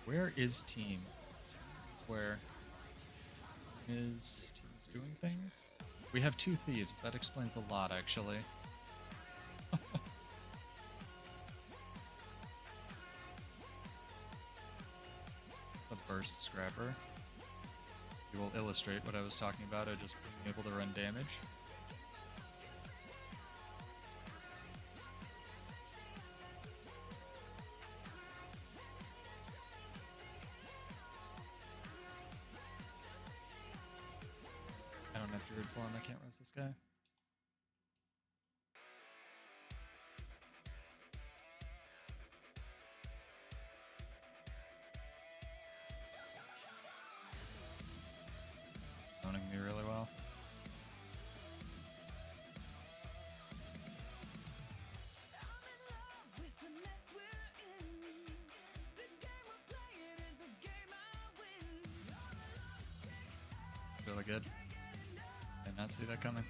Where is team? Where is team's doing things? We have 2 thieves. That explains a lot, actually. A burst scrapper. We will illustrate what I was talking about, of just being able to run damage. I don't have Druid form, I can't res this guy. Owning me really well. Really good. Did not see that coming.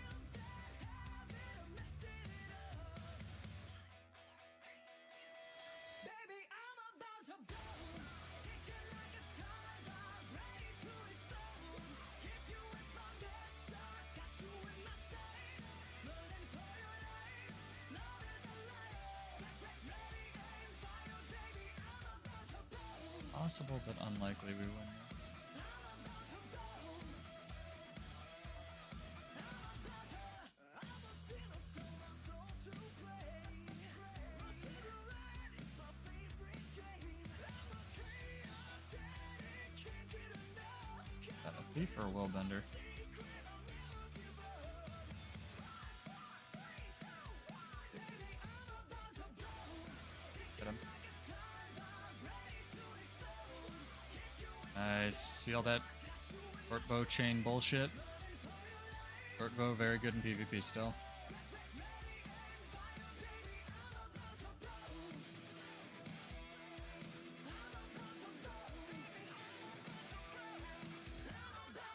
Possible but unlikely we win this. Is that a thief or a willbender? Get him. Nice. See all that short bow chain bullshit? Short bow, very good in PvP still.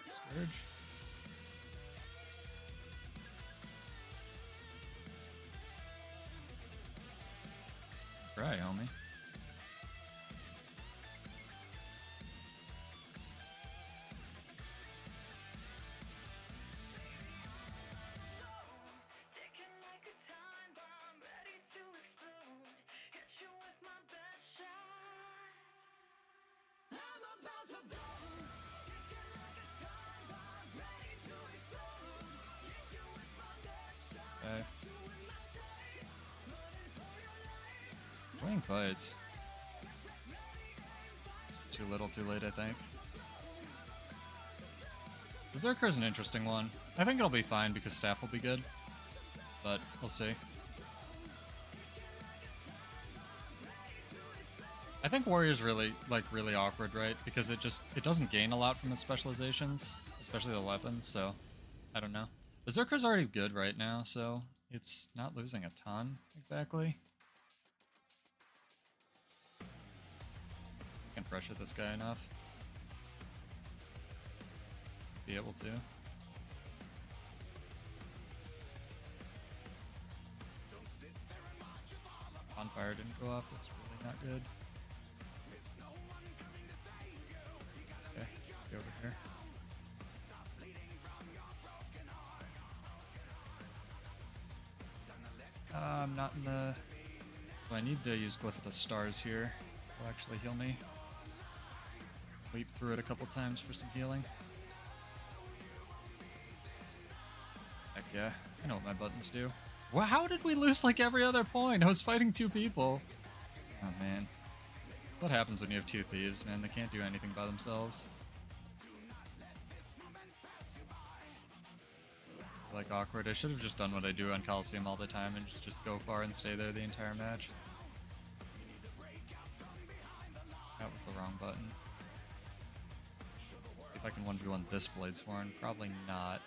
Scourge. Try, homie. Okay. Winning fights. Too little, too late, I think. Berserker is an interesting one. I think it'll be fine because staff will be good, but we'll see. I think Warrior's really awkward, right? Because it doesn't gain a lot from its specializations, especially the weapons, so I don't know. Berserker's already good right now, so it's not losing a ton, exactly. I can pressure this guy enough. Be able to. Bonfire didn't go off, that's really not good. Okay, get over here. I'm not in the... So I need to use Glyph of the Stars here. Will actually heal me. Leap through it a couple times for some healing. Heck yeah, I know what my buttons do. Well, how did we lose like every other point? I was fighting two people. Oh man. What happens when you have two thieves, man? They can't do anything by themselves. Like awkward. I should have just done what I do on Coliseum all the time and just go far and stay there the entire match. That was the wrong button. If I can 1v1 this Bladesworn, probably not.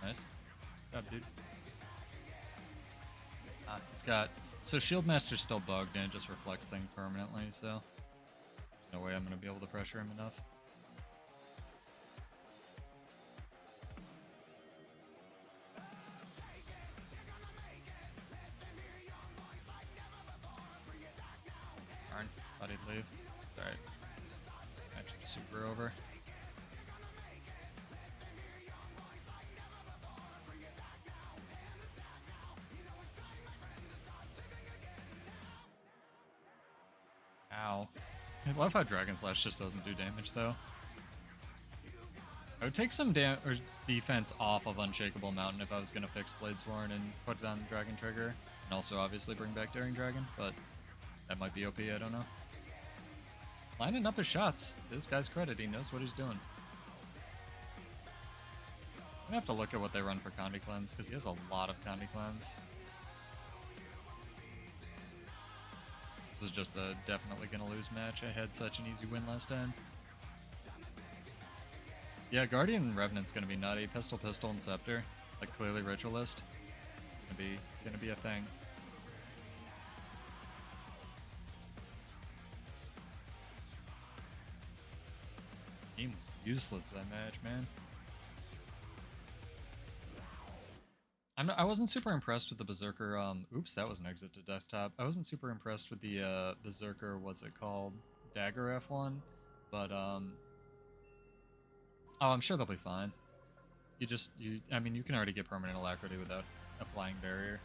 Nice. Good job, dude. He's got... So Shieldmaster's still bugged and it just reflects things permanently, so... There's no way I'm going to be able to pressure him enough. Darn, thought he'd leave. It's alright. Match is super over. Ow. I love how Dragon Slash just doesn't do damage, though. I would take some defense off of Unshakable Mountain if I was going to fix Bladesworn and put it on Dragon Trigger. And also, obviously, bring back Daring Dragon, but that might be OP, I don't know. Lining up his shots. This guy's credit, he knows what he's doing. I'm going to have to look at what they run for Condi Cleanse, because he has a lot of Condi Cleanse. This was just a definitely gonna lose match. I had such an easy win last time. Yeah, Guardian and Revenant's gonna be nutty. Pistol, and Scepter, like clearly Ritualist, gonna be a thing. Game was useless that match, man. I wasn't super impressed with the Berserker, oops, that was an exit to desktop. I wasn't super impressed with the, Berserker, what's it called? Dagger F1, but, oh, I'm sure they'll be fine. I mean, you can already get permanent alacrity without applying barrier.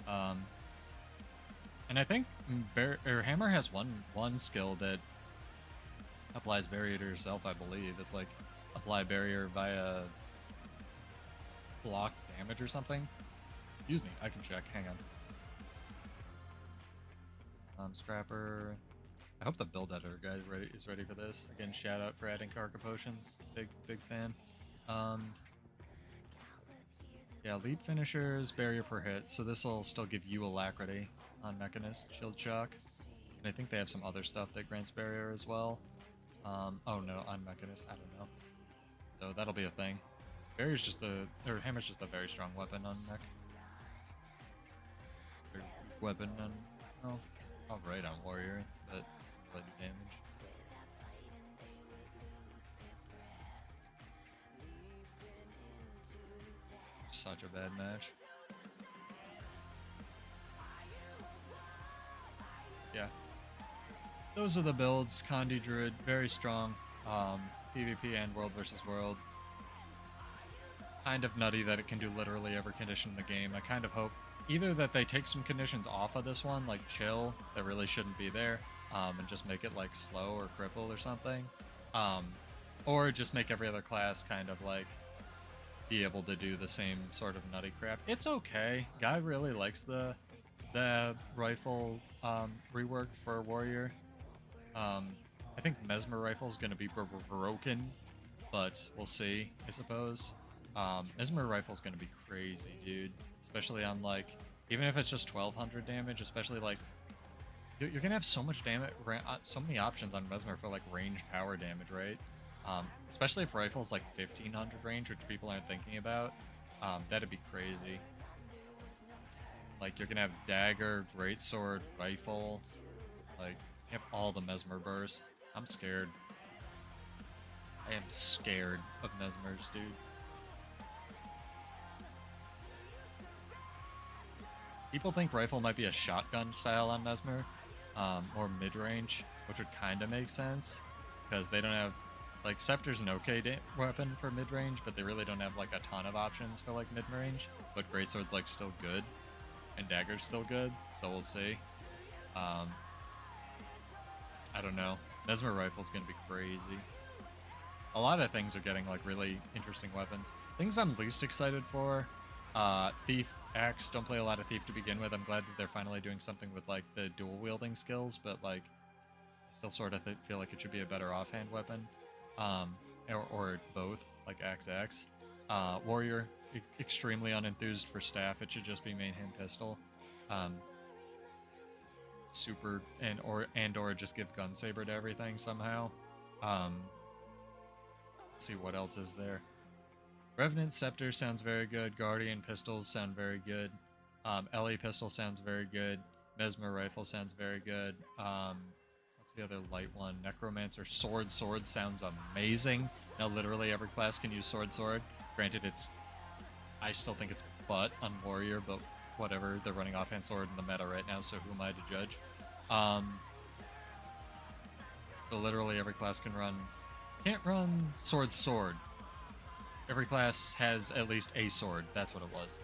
And I think Hammer has one skill that applies barrier to yourself, I believe. It's like, apply barrier via block damage or something. Excuse me, I can check. Hang on. Scrapper. I hope the build editor guy is ready for this. Again, shout out for adding Karka potions. Big fan. Yeah, lead finishers, barrier per hit. So this will still give you alacrity on Mechanist, Shield Shock. And I think they have some other stuff that grants barrier as well. Oh no, on Mechanist, I don't know. So that'll be a thing. Barrier's just Hammer's just a very strong weapon on mech. Or weapon on, well, it's alright on Warrior, but it doesn't really do damage. Such a bad match. Yeah. Those are the builds. Condi Druid, very strong. PvP and World versus World. Kind of nutty that it can do literally every condition in the game. I kind of hope either that they take some conditions off of this one, like chill, that really shouldn't be there, and just make it like slow or cripple or something. Or just make every other class kind of like be able to do the same sort of nutty crap. It's okay. Guy really likes the rifle rework for warrior. I think mesmer rifle is going to be broken, but we'll see, I suppose. Mesmer rifle is going to be crazy, dude. Especially on, like, even if it's just 1200 damage, especially, like, you're going to have so much damage, so many options on mesmer for, like, range power damage, right? Especially if rifle's, like, 1500 range, which people aren't thinking about. That'd be crazy. Like, you're going to have dagger, greatsword, rifle. Like, you have all the mesmer bursts. I'm scared. I am scared of mesmers, dude. People think rifle might be a shotgun style on mesmer, or mid-range, which would kind of make sense, because they don't have, like, scepter's an okay weapon for mid-range, but they really don't have, like, a ton of options for, like, mid-range, but greatsword's, like, still good, and dagger's still good, so we'll see. I don't know. Mesmer rifle's gonna be crazy. A lot of things are getting, like, really interesting weapons. Things I'm least excited for, Thief, Axe. Don't play a lot of Thief to begin with. I'm glad that they're finally doing something with, like, the dual wielding skills, but, like, I still sort of feel like it should be a better offhand weapon. Or both, like Axe. Warrior, extremely unenthused for staff. It should just be main hand pistol. Super, or just give gun saber to everything somehow. Let's see what else is there. Revenant Scepter sounds very good. Guardian Pistols sound very good. LE Pistol sounds very good. Mesmer Rifle sounds very good. What's the other light one? Necromancer. Sword sounds amazing. Now literally every class can use sword. Granted, I still think it's butt on Warrior, but whatever. They're running offhand sword in the meta right now, so who am I to judge? So literally every class can run... Can't run sword. Every class has at least a sword. That's what it was.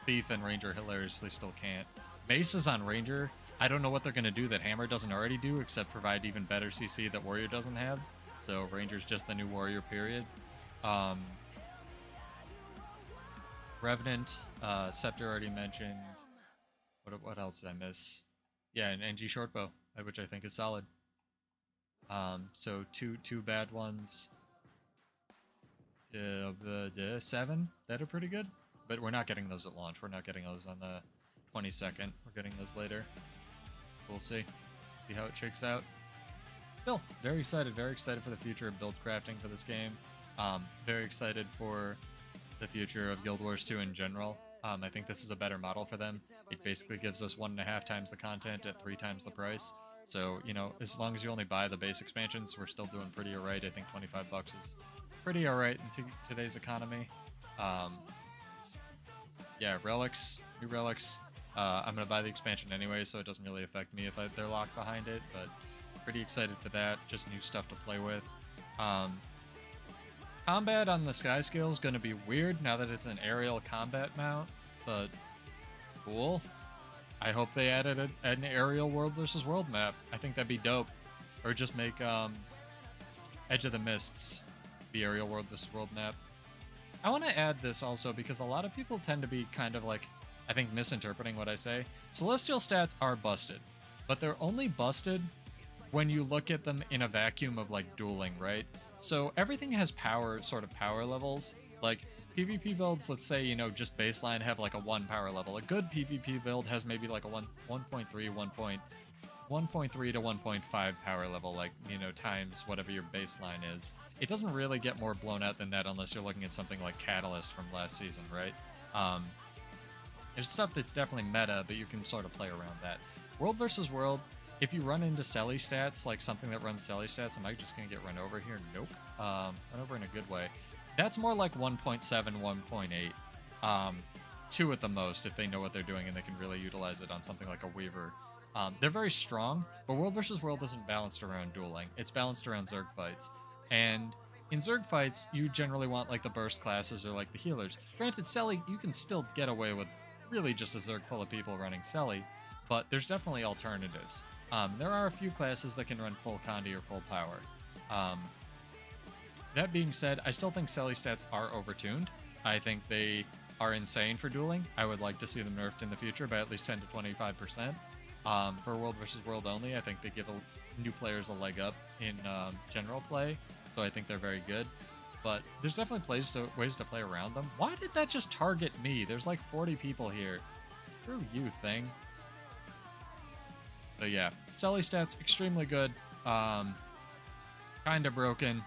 Thief and Ranger hilariously still can't. Mace is on Ranger. I don't know what they're going to do that Hammer doesn't already do, except provide even better CC that Warrior doesn't have. So Ranger's just the new Warrior, period. Revenant, Scepter already mentioned. What else did I miss? Yeah, an NG Shortbow, which I think is solid. So two bad ones. 7 that are pretty good, but we're not getting those at launch. We're not getting those on the 22nd. We're getting those later, so we'll see how it shakes out. Still very excited for the future of build crafting for this game. Very excited for the future of Guild Wars 2 in general. I think this is a better model for them. It basically gives us 1.5 times the content at 3 times the price. So, you know, as long as you only buy the base expansions, we're still doing pretty alright. I think $25 is pretty alright in today's economy. Yeah, relics, new relics. I'm gonna buy the expansion anyway, so it doesn't really affect me if they're locked behind it, but pretty excited for that. Just new stuff to play with. Combat on the sky scale is gonna be weird now that it's an aerial combat mount, but cool. I hope they added an aerial world versus world map. I think that'd be dope. Or just make Edge of the Mists the aerial world versus world map. I want to add this also because a lot of people tend to be kind of like, I think, misinterpreting what I say. Celestial stats are busted, but they're only busted when you look at them in a vacuum of, like, dueling, right? So everything has sort of power levels. Like, PvP builds, let's say, you know, just baseline have like a 1 power level. A good PvP build has maybe like a 1.3 to 1.5 power level, like, you know, times whatever your baseline is. It doesn't really get more blown out than that unless you're looking at something like Catalyst from last season, right? There's stuff that's definitely meta, but you can sort of play around that. World versus world, if you run into Selly stats, like something that runs Selly stats, am I just going to get run over here? Nope. Run over in a good way. That's more like 1.7, 1.8. 2 at the most if they know what they're doing and they can really utilize it on something like a Weaver. They're very strong, but World vs. World isn't balanced around dueling. It's balanced around Zerg fights. And in Zerg fights, you generally want like the burst classes or like the healers. Granted, Selly, you can still get away with really just a Zerg full of people running Selly, but there's definitely alternatives. There are a few classes that can run full Condi or full power. That being said, I still think Selly stats are overtuned. I think they are insane for dueling. I would like to see them nerfed in the future by at least 10 to 25%. For World versus World only, I think they give new players a leg up in general play, so I think they're very good. But there's definitely ways to play around them. Why did that just target me? There's like 40 people here. Screw you, thing. But yeah, Selly stats, extremely good. Kind of broken,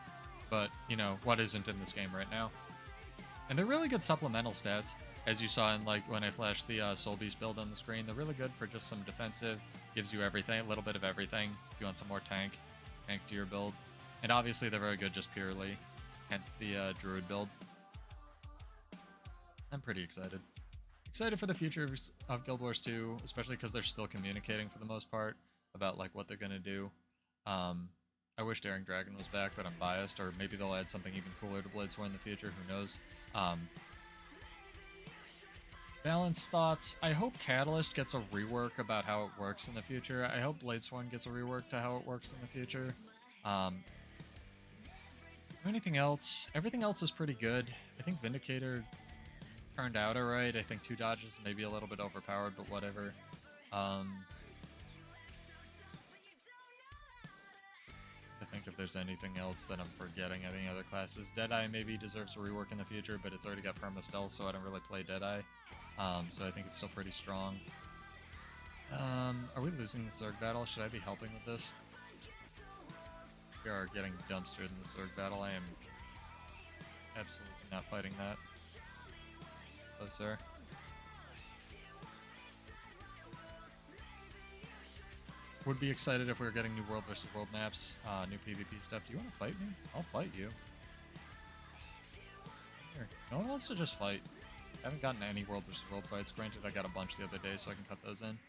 but, you know, what isn't in this game right now? And they're really good supplemental stats, as you saw in, like, when I flashed the Soul Beast build on the screen. They're really good for just some defensive, gives you everything, a little bit of everything. If you want some more tank to your build. And obviously they're very good just purely, hence the Druid build. I'm pretty excited. Excited for the future of Guild Wars 2, especially because they're still communicating for the most part about like what they're gonna do. I wish Daring Dragon was back, but I'm biased, or maybe they'll add something even cooler to Bladesworn in the future. Who knows? Balanced thoughts. I hope Catalyst gets a rework about how it works in the future. I hope Bladesworn gets a rework to how it works in the future. Anything else? Everything else is pretty good. I think Vindicator turned out alright. I think 2 dodges maybe a little bit overpowered, but whatever. I think if there's anything else that I'm forgetting, any other classes. Deadeye maybe deserves a rework in the future, but it's already got perma stealth, so I don't really play Deadeye. So I think it's still pretty strong. Are we losing the Zerg battle? Should I be helping with this? We are getting dumpstered in the Zerg battle. I am absolutely not fighting that. Oh, sir. Would be excited if we were getting new World versus World maps, new PvP stuff. Do you want to fight me? I'll fight you. Here. No one wants to just fight. I haven't gotten any World versus World fights. Granted, I got a bunch the other day, so I can cut those in.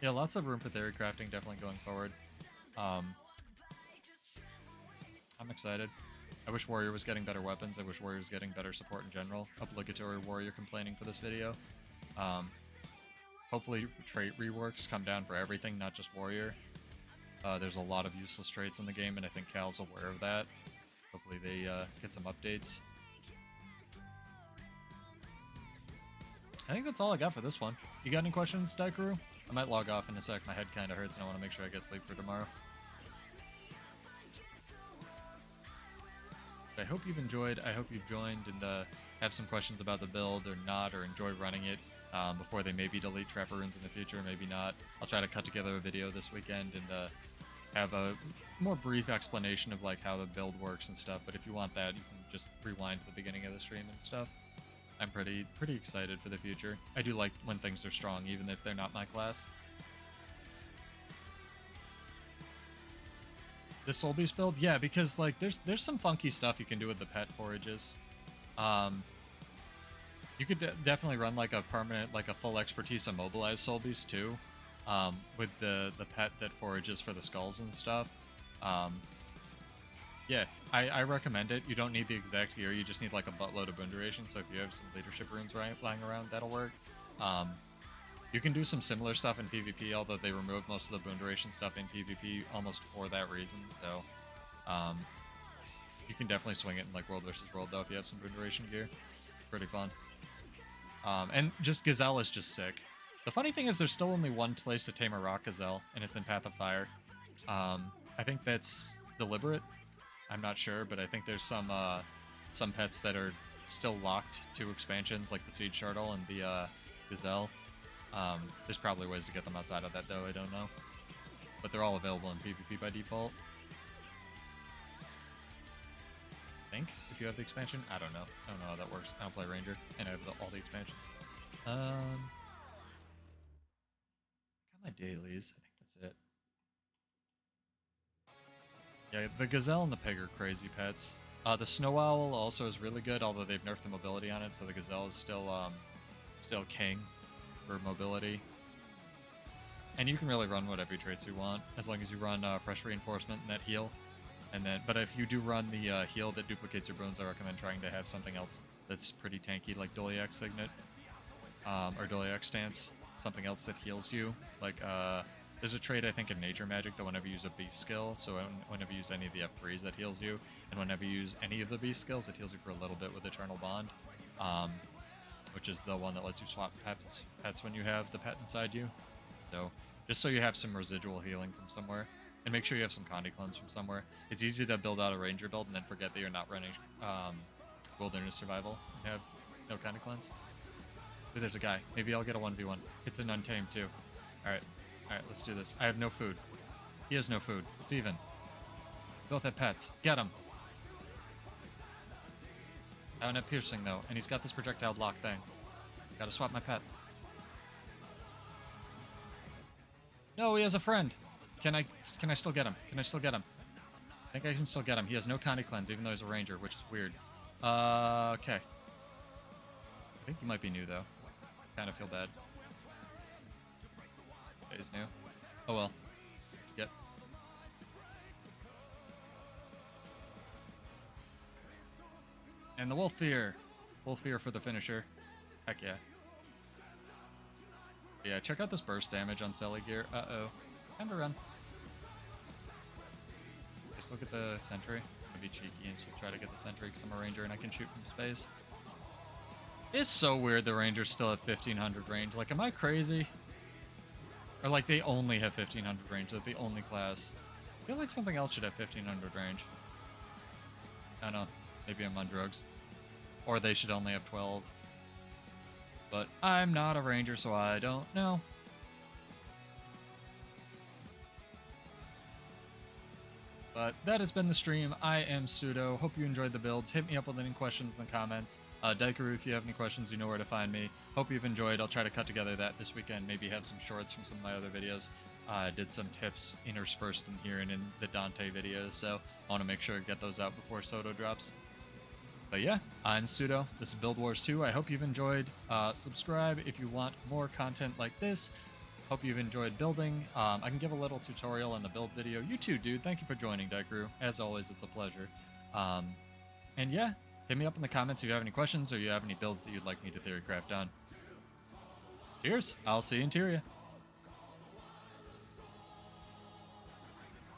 Yeah, lots of room for theory crafting definitely going forward. I'm excited. I wish Warrior was getting better weapons. I wish Warrior was getting better support in general. Obligatory Warrior complaining for this video. Hopefully trait reworks come down for everything, not just Warrior. There's a lot of useless traits in the game, and I think Cal's aware of that. Hopefully they get some updates. I think that's all I got for this one. You got any questions, Daikaru? I might log off in a sec. My head kind of hurts, and I want to make sure I get sleep for tomorrow. But I hope you've enjoyed. I hope you've joined and have some questions about the build or not, or enjoy running it before they maybe delete Trapper Runes in the future, maybe not. I'll try to cut together a video this weekend and have a more brief explanation of like how the build works and stuff. But if you want that, you can just rewind to the beginning of the stream and stuff. I'm pretty excited for the future. I do like when things are strong, even if they're not my class. The Soul Beast build? Yeah, because like there's some funky stuff you can do with the pet forages. You could definitely run like a permanent, like a full expertise immobilized Soul Beast too, with the pet that forages for the skulls and stuff. Yeah, I recommend it. You don't need the exact gear, you just need like a buttload of boon duration, so if you have some leadership runes lying around, that'll work. You can do some similar stuff in PvP, although they removed most of the boon duration stuff in PvP almost for that reason, so you can definitely swing it in like World versus World though if you have some boon duration gear. Pretty fun. And just Gazelle is just sick. The funny thing is there's still only one place to tame a rock gazelle, and it's in Path of Fire. I think that's deliberate. I'm not sure, but I think there's some pets that are still locked to expansions, like the Siege Shardle and the Gazelle. There's probably ways to get them outside of that, though. I don't know. But they're all available in PvP by default. I think, if you have the expansion. I don't know. I don't know how that works. I don't play Ranger, and I have all the expansions. Got my dailies. I think that's it. Yeah, the Gazelle and the Pig are crazy pets. The Snow Owl also is really good, although they've nerfed the mobility on it, so the Gazelle is still king for mobility. And you can really run whatever traits you want, as long as you run Fresh Reinforcement and that heal. But if you do run the heal that duplicates your boons, I recommend trying to have something else that's pretty tanky, like Doliac Signet, or Doliac Stance. Something else that heals you, like There's a trait, I think, in nature magic that whenever you use a beast skill, so whenever you use any of the F3s, that heals you, and whenever you use any of the beast skills, it heals you for a little bit with Eternal Bond, which is the one that lets you swap pets when you have the pet inside you. So just so you have some residual healing from somewhere, and make sure you have some Condi clones from somewhere. It's easy to build out a ranger build and then forget that you're not running wilderness survival and have no Condi clones. Ooh, there's a guy. Maybe I'll get a 1v1. It's an untamed too. Alright, let's do this. I have no food. He has no food. It's even. Both have pets. Get him! I don't have piercing though, and he's got this projectile block thing. Gotta swap my pet. No, he has a friend. Can I still get him? Can I still get him? I think I can still get him. He has no Condi cleanse, even though he's a ranger, which is weird. Okay. I think he might be new though. Kind of feel bad. He's new. Oh well. Yep. And the Wolfear. Wolfear for the finisher. Heck yeah. Yeah, check out this burst damage on Selly gear. Uh-oh. Time to run. Just look at the sentry. I'm gonna be cheeky and still try to get the sentry because I'm a ranger and I can shoot from space. It's so weird the rangers still have 1500 range. Like, am I crazy? Or like they only have 1500 range, like the only class. I feel like something else should have 1500 range. I don't know. Maybe I'm on drugs. Or they should only have 12. But I'm not a ranger, so I don't know. But that has been the stream. I am Pseudo. Hope you enjoyed the builds. Hit me up with any questions in the comments. Daikaru, if you have any questions, you know where to find me. Hope you've enjoyed. I'll try to cut together that this weekend. Maybe have some shorts from some of my other videos. I did some tips interspersed in here and in the Dante videos, so I want to make sure to get those out before Soto drops. But yeah, I'm Pseudo. This is Build Wars 2. I hope you've enjoyed. Subscribe if you want more content like this. Hope you've enjoyed building. I can give a little tutorial in the build video. You too, dude. Thank you for joining, Daikaru. As always, it's a pleasure. And yeah, hit me up in the comments if you have any questions or you have any builds that you'd like me to theorycraft on. Cheers. I'll see you in Tyria.